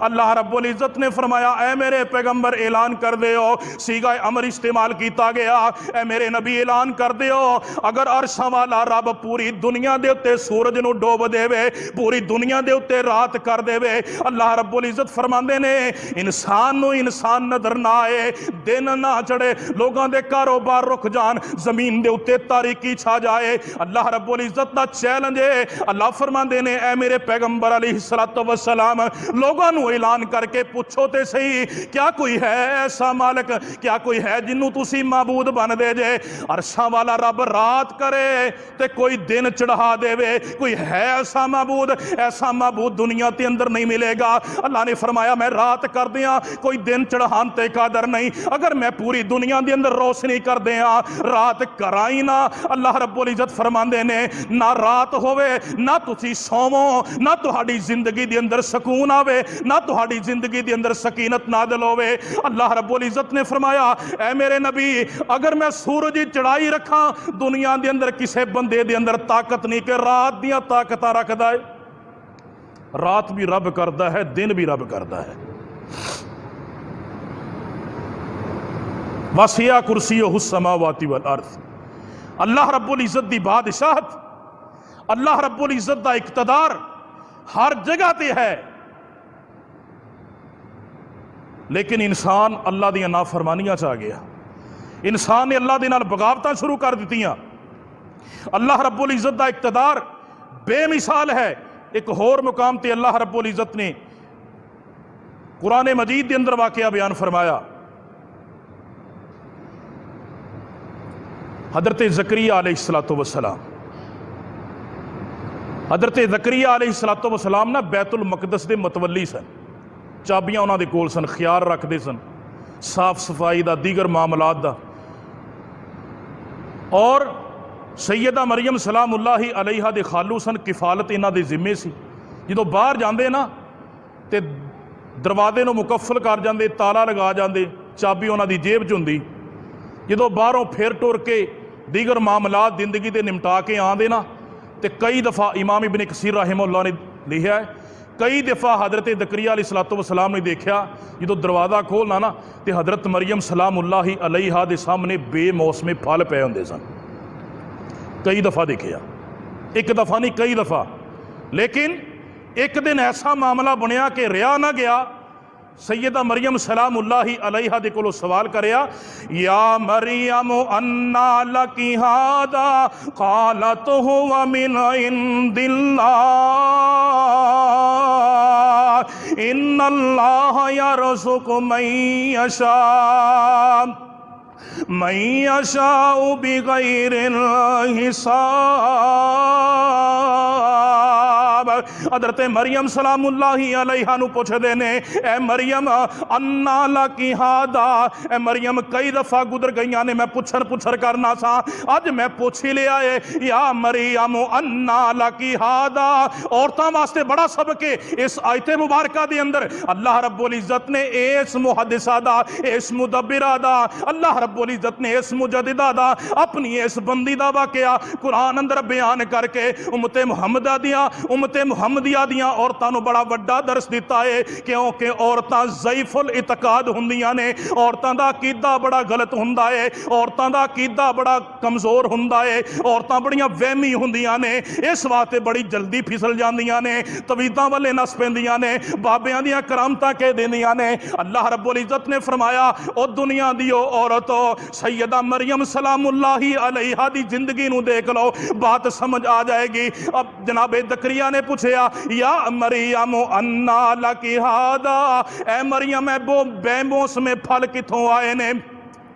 अल्लाह रब्बुल इज़्ज़त ने फरमाया ऐ मेरे पैगंबर ऐलान कर दियो, सीगा अमर इस्तेमाल किया गया, ऐ मेरे नबी ऐलान कर दियो अगर अरशां वाला रब पूरी दुनिया दे उत्ते सूरज नूं डोब देवे, पूरी दुनिया दे उत्ते रात कर देवे, अल्लाह रब्बुल इज़्ज़त फरमांदे ने इंसान नूं इंसान नजर ना आए, दिन ना चढ़े, लोगों दे कारोबार रुक जान, जमीन दे उत्ते तारीकी छा जाए, अल्लाह रब्बुल इज़्ज़त दा चैलेंज है। अल्लाह फरमांदे ने ऐ मेरे पैगंबर अलैहिस्सलातु वस्सलाम लोगों नूं ऐलान करके पूछो ते सही क्या कोई है ऐसा मालिक, क्या कोई है जिन्नू तुसी माबूद बन दे जे। अरशां वाला रब रात करे ते कोई दिन चढ़ा देवे, कोई है ऐसा माबूद? ऐसा माबूद दुनिया के अंदर नहीं मिलेगा। अल्लाह ने फरमाया मैं रात कर दियां, कोई दिन चढ़ान ते कादर नहीं। अगर मैं पूरी दुनिया के अंदर रोशनी कर दियां, रात कराई ना, अल्लाह रब्बुल इज़्ज़त फरमांदे ने ना रात होवे ना तुसी सोवो, ना तुहाडी जिंदगी के अंदर सुकून आवे, ना तुहाडी जिंदगी के अंदर सकीनत नाज़िल होवे। अल्लाह रब्बुल इज़्ज़त ने फरमाया ऐ मेरे नबी अगर मैं सूरज की चढ़ाई रखा दुनिया के अंदर किसी बंदे के अंदर ताकत नहीं कि रात दियां ताकतां रखदा है। रात भी रब करदा है, दिन भी रब करदा है। वसिया कुर्सीयुहु समावाति वल अर्द। अल्लाह रब्बुल इज़्ज़त दी बादशाहत, अल्लाह रब्बुल इज़्ज़त दा इक़्तिदार हर जगह ते है। लेकिन इंसान अल्लाह दी नाफरमानियां च आ गया, इंसान ने अल्लाह दे नाल बगावतां शुरू कर दित्तियां। अल्लाह रब्बुल इज़्ज़त दा इक़्तिदार बेमिसाल है। एक होर मुकाम ते अल्लाह रब्बुल इज़्ज़त ने कुरान मजीद के अंदर वाक़या बयान फरमाया। हज़रत ज़करिया अलैहिस्सलातु वस्सलाम, हज़रत ज़करिया अलैहिस्सलातु वस्सलाम ना बैतुल मक़दस के मतवली सन, चाबियां उन्होंने कोल सन, ख्याल रखते सन साफ सफाई का, दीगर मामलात का। और सैयदा मरियम सलामुल्लाहि अलैहा दे खालू सन, किफालत इन्हां दे जिम्मे सी। जो बाहर जाते ना तो दरवाजे नूं मुकफल कर जाते, ताला लगा जाते, चाबी उन्हां दी जेब च हुंदी। जो बाहरों फिर टुर के दीगर मामलात जिंदगी के निपटा के आते ना तो कई दफ़ा इमाम इब्न कसीर रहमहुल्लाह ने लिखा है कई दफ़ा हज़रत ज़करिया अलैहिस्सलातु वस्सलाम ने देखा जो दरवाज़ा खोलना ना तो हज़रत मरियम सलामुल्लाहि अलैहा दे सामने बेमौसमे फल पे होंदे सन। कई दफ़ा देखा, एक दफ़ा नहीं कई दफ़ा। लेकिन एक दिन ऐसा मामला बनया कि रहा ना गया। सैयदा मरियम सलामुल्लाहि अलैहा दे कोलों सवाल करया या मरियम अन्ना लकी हादा क़ालत हुवा मिन इंदिल्लाह इन्नल्लाह यरज़ुक़ु मन यशा। मैं यशाउ बिगैरिल हिसाब। हज़रत मरियम सलामुल्लाहि अलैहा नू पुछदे ने, ए मरियम अन्ना लकी हादा, ए मरियम कई दफा गुजर गईयां ने मैं पुछर करना सा, अज मैं पूछ ही लिया है, या मरियम अन्ना लकी हादा। औरतां वास्ते बड़ा सबक है इस आयत मुबारका दे अंदर। अल्लाह रब्बुल इज्जत ने इस मुहद्दिसा दा, इस मुदब्बिरा दा, अल्लाह रब्बुल इज्जत ने इस मुजद्दिदा दा, अपनी इस बंदी दा वाकया कुरान अंदर बयान करके उम्मते मुहम्मदिया दियां औरतां नू बड़ा वड्डा दर्स दिता है, क्योंकि औरतां ज़ईफुल इतकाद हुंदियां ने, औरतां दा अकीदा बड़ा गलत हुंदा है, औरतां दा अकीदा बड़ा कमज़ोर हुंदा है, औरतां बड़ियां वहमी हुंदियां ने, इस वास्ते बड़ी जल्दी फिसल जांदियां ने, तवीज़ां वाले नस पैंदियां ने, बाबियां दियां करामतां कह देंदियां ने। अल्लाह रब्बुल इज्जत ने फरमाया, ओ दुनिया दी औरतो सैयदा मरियम सलामुल्लाहि अलैहा दी जिंदगी नू देख लो, बात समझ आ जाएगी। अब जनाब ज़करिया ने पूछा, या मरियम अन्ना लकी हादा, ए मरियम बेमौसमे फल किथों आए ने?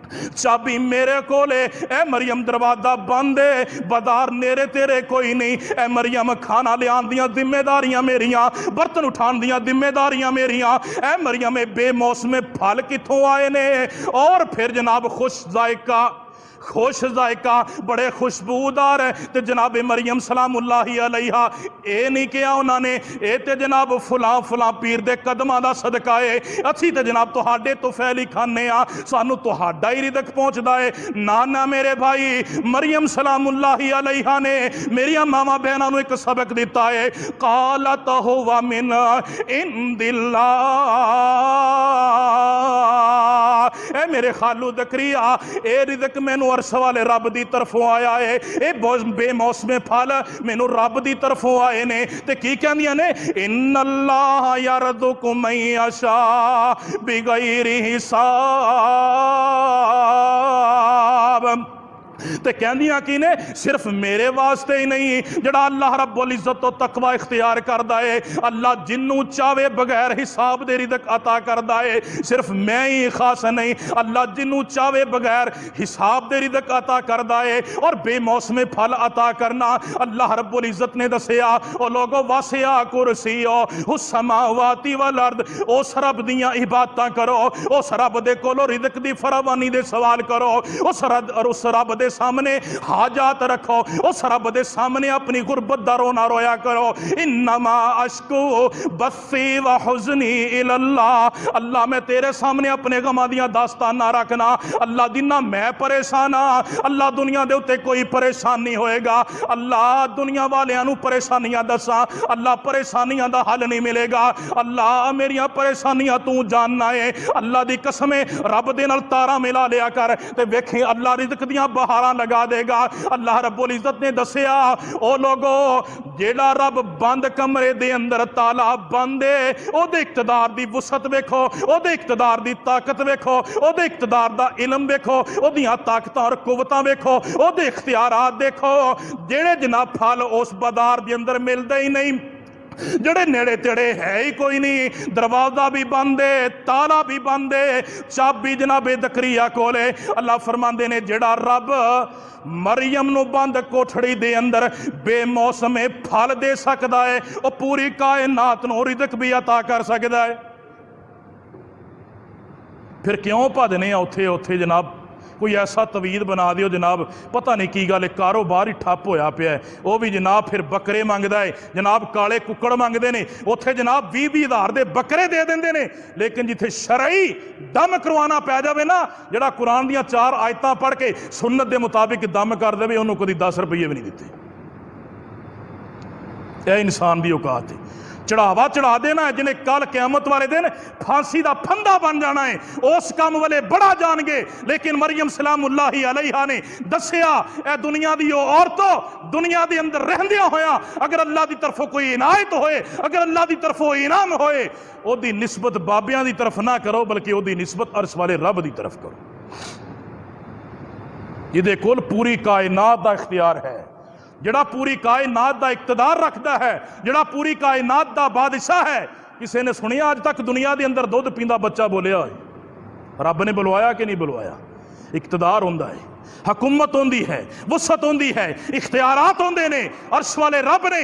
चाबी मेरे कोले, ए मरियम दरवाजा बंद है, बाजार नेरे तेरे कोई नहीं। ए मरियम खाना लियान दियां जिम्मेदारियां मेरियां, बर्तन उठान दियां जिम्मेदारियां मेरियां। ए मरियम बेमौसमे फल किथों आए ने? और फिर जनाब खुश जायका बड़े खुशबूदार है। तो जनाब मरियम सलामुल्लाहि अलैहा ये नहीं किया उन्होंने, ये तो जनाब फलां पीर दे कदमां दा सदका है, असी तो जनाब तुहाडे तो फैल ही खाने आ, सानू तुहाडा ही रिदक पहुंचदा है। ना मेरे भाई, मरियम सलामुल्लाहि अलैहा ने मेरिया मामा बहनों को एक सबक दिता है, कालत हुवा मिन इंदिल्लाह। ए मेरे खालू ज़करिया, ए रिदक मैनू अर्श वाले रब की तरफों आया है, ये बेमौसमे फल मैनू रब की तरफों आए ने। ते की कहंदियां ने, इन्नल्लाह यरज़ुक़ु मन यशा बिगैरि हिसाब। ते कहंदियां की ने, सिर्फ मेरे वास्ते ही नहीं, जड़ा अल्लाह रब्बुल इज्जत तो तकवा इख्तियार करदा है, अल्लाह जिन्नू चावे बगैर हिसाब दे रिज़्क़ अता करदा है। सिर्फ मैं ही खास नहीं, अल्लाह जिन्नू चावे बगैर हिसाब दे रिज़्क़ अता करदा है। और बेमौसमे फल अता करना अल्लाह रब्बुल इज्जत ने दसिया, ओ लोगो वासिया कुर्सियो उस समावाती वल अर्द, उस रब दियां इबादतां करो, उस रब दे कोलों रिज़्क़ दी फरावानी दे सवाल करो, उस रब दे सामने हाजात रखो, उस रब दे सामने अपनी गुरबत दा रोना रोया करो। इन्नमा अश्कु बस्सी व हुज़्नी इलल्लाह, अल्लाह मैं तेरे सामने अपने गमां दियां दास्ताना रखना। अल्लाह जिन्ना मैं परेशान हाँ, अल्लाह दुनिया दे उत्ते कोई परेशान नहीं होएगा। अल्लाह दुनिया वालियां नू परेशानियां दसा, अल्लाह परेशानियां दा हल नहीं मिलेगा। अल्लाह मेरियां परेशानियां तू जानना है। अल्लाह दी कसमें रब दे नाल तारा मिला लिया कर, ते वेखी अल्लाह रिज़्क़ दियां बहारां लगा देगा। अल्लाह रब्बुल इज्जत ने दसिया, ओ लोगो जेड़ा रब बंद कमरे दे अंदर ताला बंद है, ओदे इक़्तिदार दी वसत वेखो, ओदे इक़्तिदार दी ताकत वेखो, ओदे इक़्तिदार दा इल्म वेखो, ओदियां ताकतां और कुवतां वेखो, ओदे इख्तियारात देखो, जेड़े जनाब फल उस बाजार दे अंदर मिलदे ही नहीं, जड़े नेड़े तेड़े है ही कोई नहीं, दरवाजा भी बंद है, ताला भी बंद है, चाबी जनाबे ज़करिया कोले। अल्लाह फरमांदे ने, जेड़ा रब मरियम नू बंद कोठड़ी दे अंदर बेमौसमे फल दे सकदा है, वो पूरी कायनात नू रिज़्क़ भी अता कर सकदा है। फिर क्यों भजने उत्थे उत्थे जनाब? कोई ऐसा तवीद बना दियो जनाब, पता नहीं की गल, कारोबार ही ठप होया पिया है, वह भी जनाब फिर बकरे मंगदा है, जनाब काले कुक्कड़ मंगते हैं, उत्थे जनाब 20-20 हज़ार के बकरे दे देंगे ने। लेकिन जिथे शरई दम करवाना पै जाए ना, जड़ा कुरान दियां 4 आयतां पढ़ के सुन्नत के मुताबिक दम कर दे, उन्होंने कभी 10 रुपये भी नहीं दिते। यह इंसान की औकात है। चढ़ावा चढ़ा देना है, जिन्हें कल क़यामत वाले दिन फांसी का फंदा बन जाना है, उस काम वाले बड़ा जान गए। लेकिन मरियम सलामुल्लाहि अलैहा ने दसिया, ए दुनिया दी औरतों, दुनिया के अंदर रहंदियां होया अगर अल्लाह की तरफों कोई इनायत होए, अगर अल्लाह की तरफों इनाम होए, ओदी निस्बत बाबियां की तरफ ना करो, बल्कि ओदी निस्बत अर्श वाले रब की तरफ करो, जिहदे कोल पूरी कायनात का इख्तियार है, जड़ा पूरी कायनात का इक़्तिदार रखता है, जड़ा पूरी कायनात का बादशाह है। किसी ने सुनिया अज तक दुनिया के अंदर दुध पींदा बच्चा बोलिया? रब ने बुलवाया कि नहीं बुलवाया? इकतदार होंदा है, हुकूमत होंदी है, वसत होंदी है, इख्तियारात होंदे ने। अर्श वाले रब ने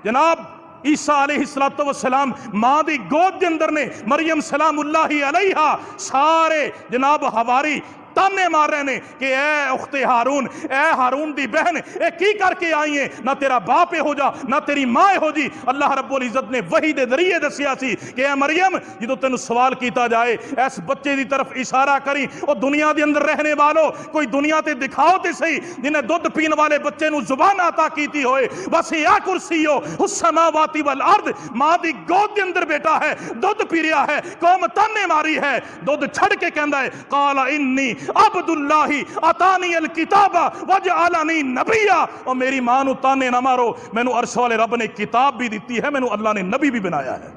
जनाब ईसा अलैहिस्सलातु वस्सलाम मां दी गोद के अंदर ने मरियम सलामुल्लाहि अलैहा सारे जनाब हवारी ताने मार रहे ने कि ए उख्ते हारून, ए हारून दी बहन, ए की करके आई है, ना तेरा बाप हो जा ना तेरी मां हो जी। अल्लाह रब्बुल इज्जत ने वही दे जरिए दसिया सी कि ए मरियम जो तेन सवाल किया जाए इस बच्चे की तरफ इशारा करी, और दुनिया के अंदर रहने वालों कोई दुनिया ते दिखाओ तो सही जिन्हें दुध पीने वाले बच्चे नूं जुबान अता की होए। बस या कुर्सी हो उस समावाती वल अर्द, मां दी गोद के अंदर बेटा है, दुध पी रहा है, कौम ताने मारी है, दुध छड़ के कहता है काला इन्नी अब्दुल्लाही अतानी अल किताबा वजअलनी नबिया। और मेरी मां नू ताने ना मारो, मैनू अर्श वाले रब ने किताब भी दी है, मैनू अल्लाह ने नबी भी बनाया है।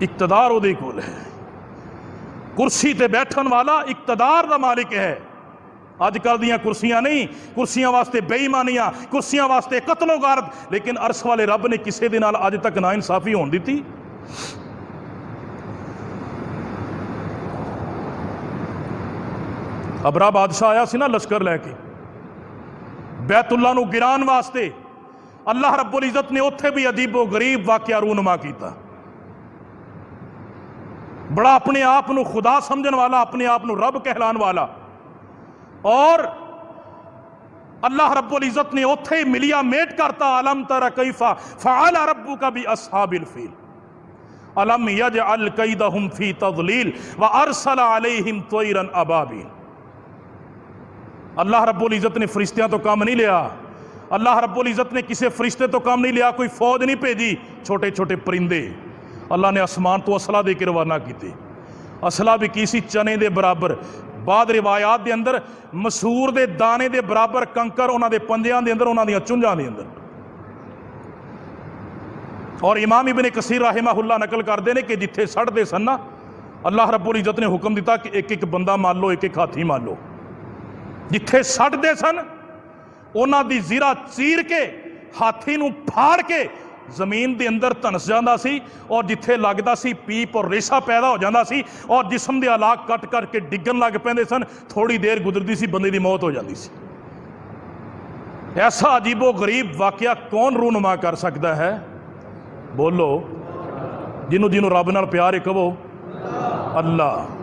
इक्तदार उहदे कोल है, कुर्सी ते बैठन वाला इक्तदार दा मालिक है। अजकल दियां कुर्सियां नहीं, कुर्सियां वास्ते बेईमानियां, कुर्सियां वास्ते कत्लोगारत, लेकिन अर्श वाले रब ने किसी दे नाल अज तक ना इंसाफी होण दित्ती। अबरा बादशाह आया सी ना लश्कर लैके बैतुल्ला नू गिरान वास्ते, अल्लाह रब्बुल इज्जत ने उत्थे भी अजीबो गरीब वाकया रूनुमा किया। बड़ा अपने आप नू खुदा समझन वाला, अपने आप नू रब कहलान वाला, और अल्लाह रब्बुल इज्जत ने उत्थे मिलिया मेट करता अलम तरा कैफा फअल रब्बुका बि अस्हाबिल फील अलम यजअल कैदहुम फी तज़लील व अरसल अलैहिम तैरन अबाबिल। अल्लाह रब्बुल इज़्ज़त ने फरिश्तियां तो काम नहीं लिया, अल्लाह रब्बुल इज़्ज़त ने किसी फरिश्ते तो काम नहीं लिया, कोई फौज नहीं भेजी, छोटे छोटे परिंदे अल्लाह ने आसमान तो असला दे के रवाना किए। असला भी की सी चने दे बराबर, बाद रिवायात के अंदर मसूर दे दाने दे बराबर कंकर उन्हां दे पंजियां दे अंदर, उन्हां दियां चुंझां दे अंदर। और इमाम इब्ने कसीर रहमहुल्लाह नकल करते हैं कि जिथे सड़ते सन ना, अल्लाह रब्बुल इज़्ज़त ने हुक्म दिता कि एक एक बंदा मान लो, एक एक हाथी मान लो। जिथे सड़ते सन उन्हां दी जीरा चीर के हाथी नूं फाड़ के जमीन के अंदर धनस जाता सी, और जिथे लगता सी पीप और रेशा पैदा हो जाता सी, और जिसम के आलाक कट करके डिगन लग पैंदे सन, थोड़ी देर गुजरती सी बंदे की मौत हो जाती सी। ऐसा अजीबो गरीब वाकया कौन रूनुमा कर सकता है? बोलो, जिन्हों जिन्हों रब नाल प्यार है कहो अल्लाह।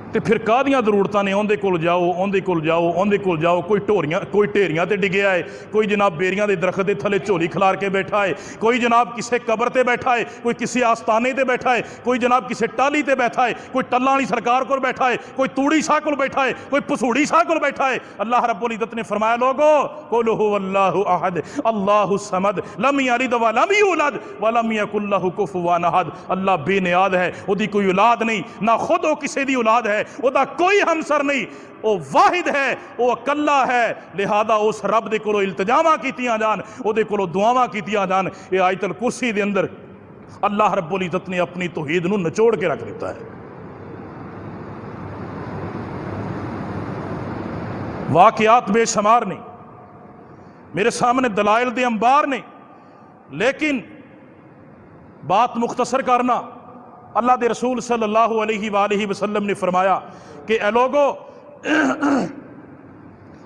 तो फिर काहदियां जरूरतां ने? उहदे कोल जाओ, उहदे कोल जाओ, उहदे कोल जाओ। कोई ढेरियां ते डिग्या है, कोई जनाब बेरियां के दरख्त के थले झोली खिलार के बैठा है, कोई जनाब किसी कबर ते बैठा है, कोई किसी आस्थाने ते बैठा है, कोई जनाब किसी टाली ते बैठा है, कोई टल्ला वाली सरकार को बैठा है, कोई तूड़ी शाह को बैठा है, कोई पसूड़ी शाह को बैठा है। अल्लाह रब्बुल इज़्ज़त ने फरमाया लोगो कुल हुवल्लाहु अहद अल्लाहु समद लम यलिद व लम यूलद व लम यकुल लहु कुफुवन अहद। अल्लाह बेनियाद है, उसकी कोई औलाद नहीं, ना खुद वो किसी की औलाद है, ਉਹਦਾ कोई हमसर नहीं, वो वाहिद है, वो अकल्ला है। लिहाजा उस रब दे कोलों इल्तिजामा कीतियां जान, ਉਹਦੇ कोलों दुआवां कीतियां जान। ये आयतल कुर्सी दे अंदर अल्लाह रब्बुल इज़्ज़त ने अपनी तौहीद नूं निचोड़ के रख दिता है। वाक़ियात बेशुमार ने, मेरे सामने दलाइल दे अंबार ने, लेकिन बात मुख्तसर करना, अल्लाह के रसूल सल्लल्लाहु अलैहि वसल्लम ने फरमाया कि ए लोगो,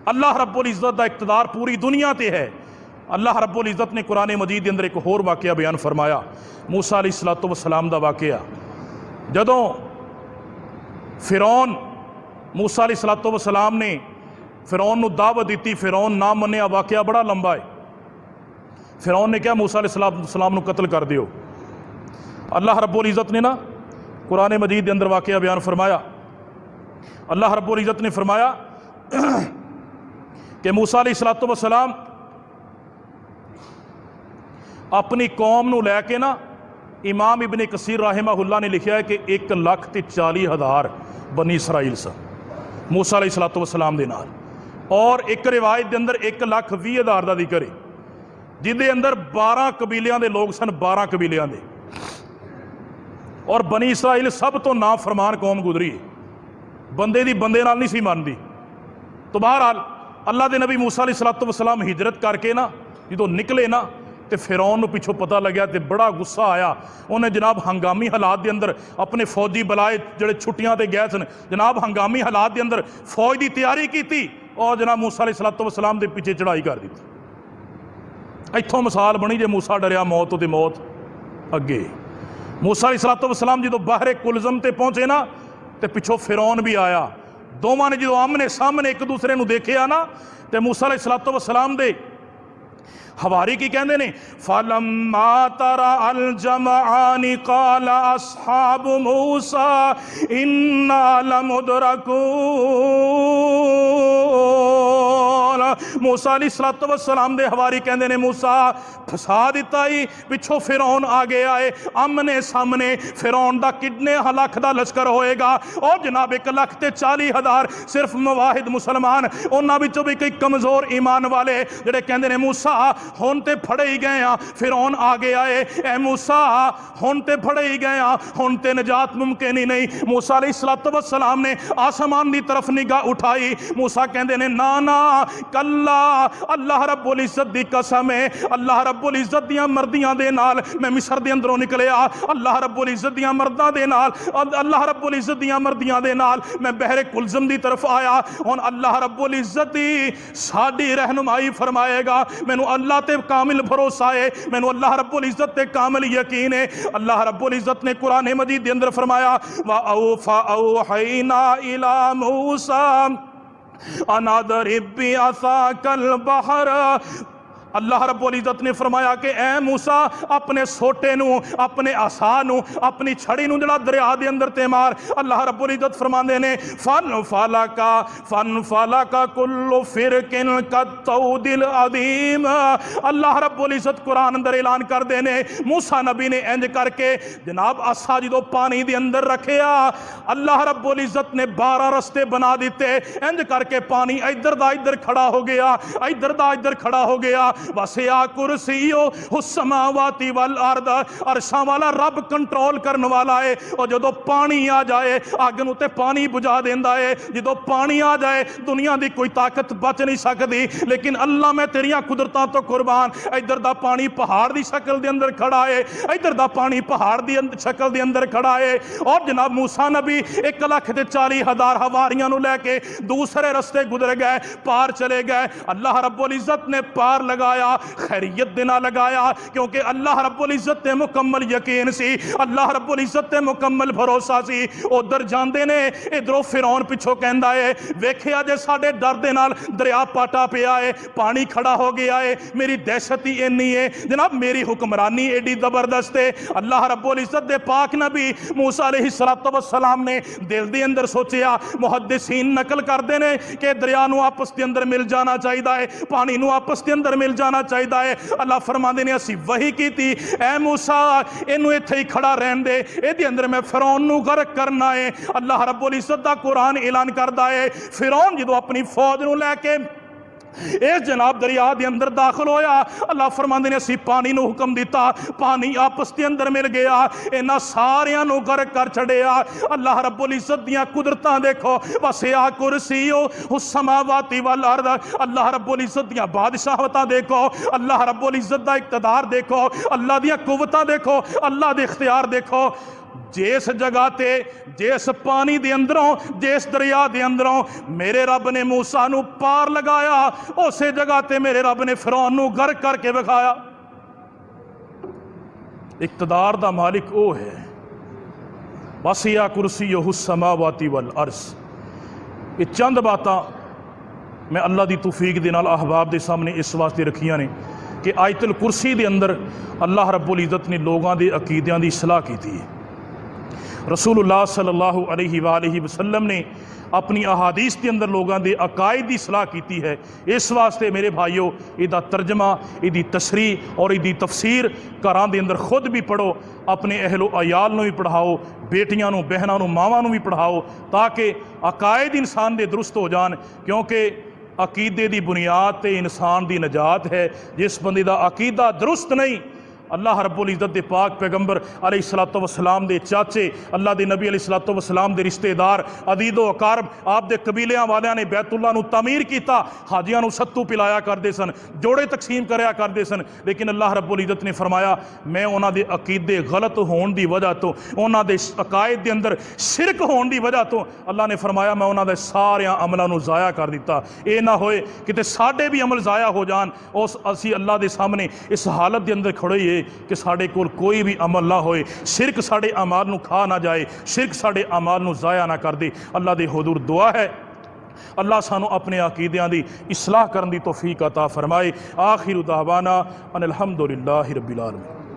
अल्लाह रब्बुल इज़्ज़त का इक़्तिदार पूरी दुनिया ते है। अल्लाह रब्बुल इज़्ज़त ने कुरान मजीद के अंदर एक होर वाक़या बयान फरमाया, मूसा अलैहिस्सलातु वस्सलाम का वाक़या। जदों फिरौन, मूसा अलैहिस्सलातु वस्सलाम ने फिरौन नूं दावत दी, फिरौन ना मन्निया। वाक़या बड़ा लंबा है। फिरौन ने कहा मूसा अलैहिस्सलाम नूं कत्ल कर दियो। अल्लाह रब्बुल इज़्ज़त ने ना कुरान मजीद के अंदर वाक़या बयान फरमाया। अल्लाह रब्बुल इज़्ज़त ने फरमाया कि मूसा अलैहिस्सलातु वस्सलाम अपनी कौम नूं लैके ना, इमाम इब्ने कसीर रहमहुल्लाह ने लिखा है कि 1,40,000 बनी इसराइल सा मूसा अलैहिस्सलातु वस्सलाम दे नाल। और एक रिवायत के अंदर 1,20,000 का जिक्र है, जिहदे अंदर 12 कबीलियां दे लोग सन, 12 कबीलियां दे। और बनी इसराइल सब तो ना फरमान कौम गुजरी है, बंदे दी बंदे नाल नहीं सी मानदी। तो बहरहाल अल्लाह के नबी मूसा अलैहिस्सलातु वस्सलाम हिजरत करके ना जो निकले ना, तो फिरौन नूं पिछों पता लग्या तो बड़ा गुस्सा आया। उन्हें जनाब हंगामी हालात के अंदर अपने फौजी बुलाए जोड़े छुट्टियां ते गए सन, जनाब हंगामी हालात के अंदर फौज की तैयारी की और जनाब मूसा अलैहिस्सलाम के पीछे चढ़ाई कर दी। इत्थों मिसाल बनी जे मूसा डरिया मौत तो मौत अगे। मूसा अलैहिस्सलाम जो बाहरे कुलज़म ते पहुंचे ना तो पिछों फिरौन भी आया। दोवां ने जो आमने सामने एक दूसरे को देखिया ना तो मूसा अलैहिस्सलाम दे हवारी की कहते ने, फलम्मा तरा अल जमआनी क़ाल अस्हाबु मूसा इन्ना लमुदरकून। मूसा अलैहिस्सलाम दे हवारी कहते ने मूसा फसा दिता ही, पिछों फिरौन आगे आए, आमने सामने फिरौन दा कितने लख दा लश्कर होएगा। और जनाब 1,40,000 सिर्फ मुवाहिद मुसलमान, उन्हां विचों भी कई कमजोर ईमान वाले जिहड़े कहते ने मूसा हुण ते फड़े ही गए आ। फिरौन आगे आए, ए मूसा हुण ते फड़े ही गए आ, हुण ते निजात मुमकिन ही नहीं। मूसा अलैहिस्सलाम ने आसमान की तरफ निगाह उठाई। मूसा कहते ने ना ना कल्ला, अल्लाह रब्बुल इज्जत दी कसम है, अल्लाह रब्बुल इज्जत दियां मर्दियां दे नाल मैं मिस्र दे अंदरों निकलिया, अल्लाह रब्बुल इज्जत दियां मर्दां दे नाल, अल्लाह रब्बुल इज्जत दियां मर्दियां दे नाल मैं बहरे कुलज़म दी तरफ आया। हुण अल्लाह रब्बुल इज्जत दी साडी रहनुमाई फरमाएगा। मैनू अल्लाह ते कामिल भरोसा है, मैनू अल्लाह रब्बुल इज्जत ते कामिल यकीन है। अल्लाह रब्बुल इज्जत ने कुरान मजीद के अंदर फरमाया, वा औफ़अौहैना इला मूसा अनदरिब बिअसाकल बहर। अल्लाह रब्बुल इज्जत ने फरमाया कि ए मूसा अपने सोटे नू, अपने आसा नू, अपनी छड़ी नू जड़ा दरिया दे अंदर ते मार। अल्लाह रब्बुल इज्जत फरमांदे ने फन फालाका कुल्लु फिरकिन कत्तौदिल अदीम। अल्लाह रब्बुल इज्जत कुरान अंदर ऐलान कर देने मूसा नबी ने इंज करके जनाब आसा जो पानी दे अंदर रखिया, अल्लाह रब्बुल इज्जत ने 12 रस्ते बना दिते। इंज करके पानी इधर दा इधर खड़ा हो गया, इधर दा इधर खड़ा हो गया। वसिया कुर्सियो हुस्समावाति वल अर्द, अरशां वाला रब कंट्रोल करने वाला है। और जो पानी आ जाए अग नूं ते पानी बुझा देंदा है, जो पानी आ जाए दुनिया की कोई ताकत बच नहीं सकती। लेकिन अल्लाह मैं तेरिया कुदरतां तो कुर्बान, इधर दा पानी पहाड़ की शक्ल के अंदर खड़ा है, इधर दा पानी पहाड़ की शक्ल के अंदर खड़ा है। और जनाब मूसा नबी 1,40,000 हवारियां नूं लैके दूसरे रस्ते गुजर गए, पार चले गए। अल्लाह रब्बुल इज्जत ने पार लगाया, खैरियत देना लगाया, क्योंकि अल्लाह रब्बुल इज्जत ते मुकम्मल यकीन सी, अल्लाह रब्बुल इज्जत ते मुकम्मल भरोसा सी। उधर जांदे ने, इधरों फिरौन पिछों कहंदा है वेखिया जे साडे डर दे नाल दरिया पाटा पिया है, पानी खड़ा हो गया है, मेरी दहशत ही इन्नी है जनाब, मेरी हुक्मरानी एडी जबरदस्त है। अल्लाह रब्बुल इज्जत दे पाक नबी मूसा अलैहिस्सलाम ने दिल दे अंदर सोचिया, मुहद्दिसीन नकल करते हैं कि दरिया नूं आपस के अंदर मिल जाना चाहिए है, पानी नूं आपस के अंदर मिल जाना चाहिए है। अल्लाह फरमाते ने असीं वही की, ऐ मूसा इनू इत्थे ही खड़ा रहन दे, इहदे अंदर मैं फिरौन नूं गर्क करना है। अल्लाह रब्बुल इज्जत दा कुरान ऐलान करदा है, फिरौन जो अपनी फौज नूं लैके इस जनाब दरिया के अंदर दाखिल होया, अल्लाह फरमांदे ने असीं पानी नूं हुक्म दिता, पानी आपस के अंदर मिल गया, इन्हां सारियां नूं गर्क कर छड़िया। अल्लाह रब्बुल इज्जत दियां कुदरतां देखो, वसिया कुर्सियो हुस्समावाति वल अर्द। अल्लाह रब्बुल इज्जत दियां बादशाहतां देखो, अल्लाह रब्बुल इज्जत दा इक़्तिदार देखो, अल्लाह दियां कुव्वतां देखो, अल्लाह दे इख्तियार देखो। जिस जगह ते जिस पानी दे अंदरों, जिस दरिया दे अंदरों मेरे रब ने मूसा नूं पार लगाया, उस जगह ते मेरे रब ने फिरौन नूं गर्क करके विखाया। इक़्तिदार दा मालिक वो है। वसिया कुर्सियुहु समावाति वल अर्ज़। ये चंद बातां मैं अल्लाह दी तौफीक दे नाल अहबाब दे सामने इस वास्ते रखियां ने कि आयतुल कुर्सी दे अंदर अल्लाह रब्बुल इज़्ज़त ने लोगों के अकीदियां दी सलाह की थी। रसूलुल्लाह सल्लल्लाहु अलैहि वसल्लम ने अपनी अहादीस के अंदर लोगों के अकायद की सलाह की है। इस वास्ते मेरे भाईओ इसका तर्जमा, इसकी तशरीह और इसकी तफसीर घरां दे अंदर खुद भी पढ़ो, अपने अहलो अयाल नूं भी पढ़ाओ, बेटियां नूं, बहनां नूं, मावां नूं भी पढ़ाओ, ताकि अकायद इंसान दे दुरुस्त हो जान। क्योंकि अकीदे की बुनियाद ते इंसान की नजात है। जिस बंदे का अकीदा दुरुस्त नहीं, अल्लाह रब्बुल इज़्ज़त दे पाक पैगंबर अलैहिस्सलातु वस्सलाम दे चाचे, अल्लाह दे नबी अलैहिस्सलातु वस्सलाम दे रिश्तेदार, अदीदो अकारब, आप दे कबीलियां वालियां ने बैतुल्लाह नूं तामीर कीता, हाजियां नूं सत्तू पिलाया करदे सन, जोड़े तकसीम करया करदे सन। लेकिन अल्लाह रब्बुल इज़्ज़त ने फरमाया मैं उन्हां दे अकीदे गलत होण दी वजह तो, उन्हां दे अकायद दे अंदर शिरक होण दी वजह तो अल्लाह ने फरमाया मैं उन्हां दे सारे अमलों नूं ज़ाया कर दिता। ये ना होए किते साडे भी अमल ज़ाया हो जान, उस असी अल्लाह दे सामने इस हालत दे अंदर खड़े ही कि साडे कोल कोई भी अमल ना होए, शिरक साडे अमाल नूं खा ना जाए, शिरक साडे अमाल नूं ज़ाया ना कर दे। अल्लाह दे हुजूर दुआ है अल्लाह सानू अपने अकीदियां दी इस्लाह करन दी तौफीक अता फरमाए। आखिर दावाना अनिल हम्दुलिल्लाहि रब्बिल आलमीन।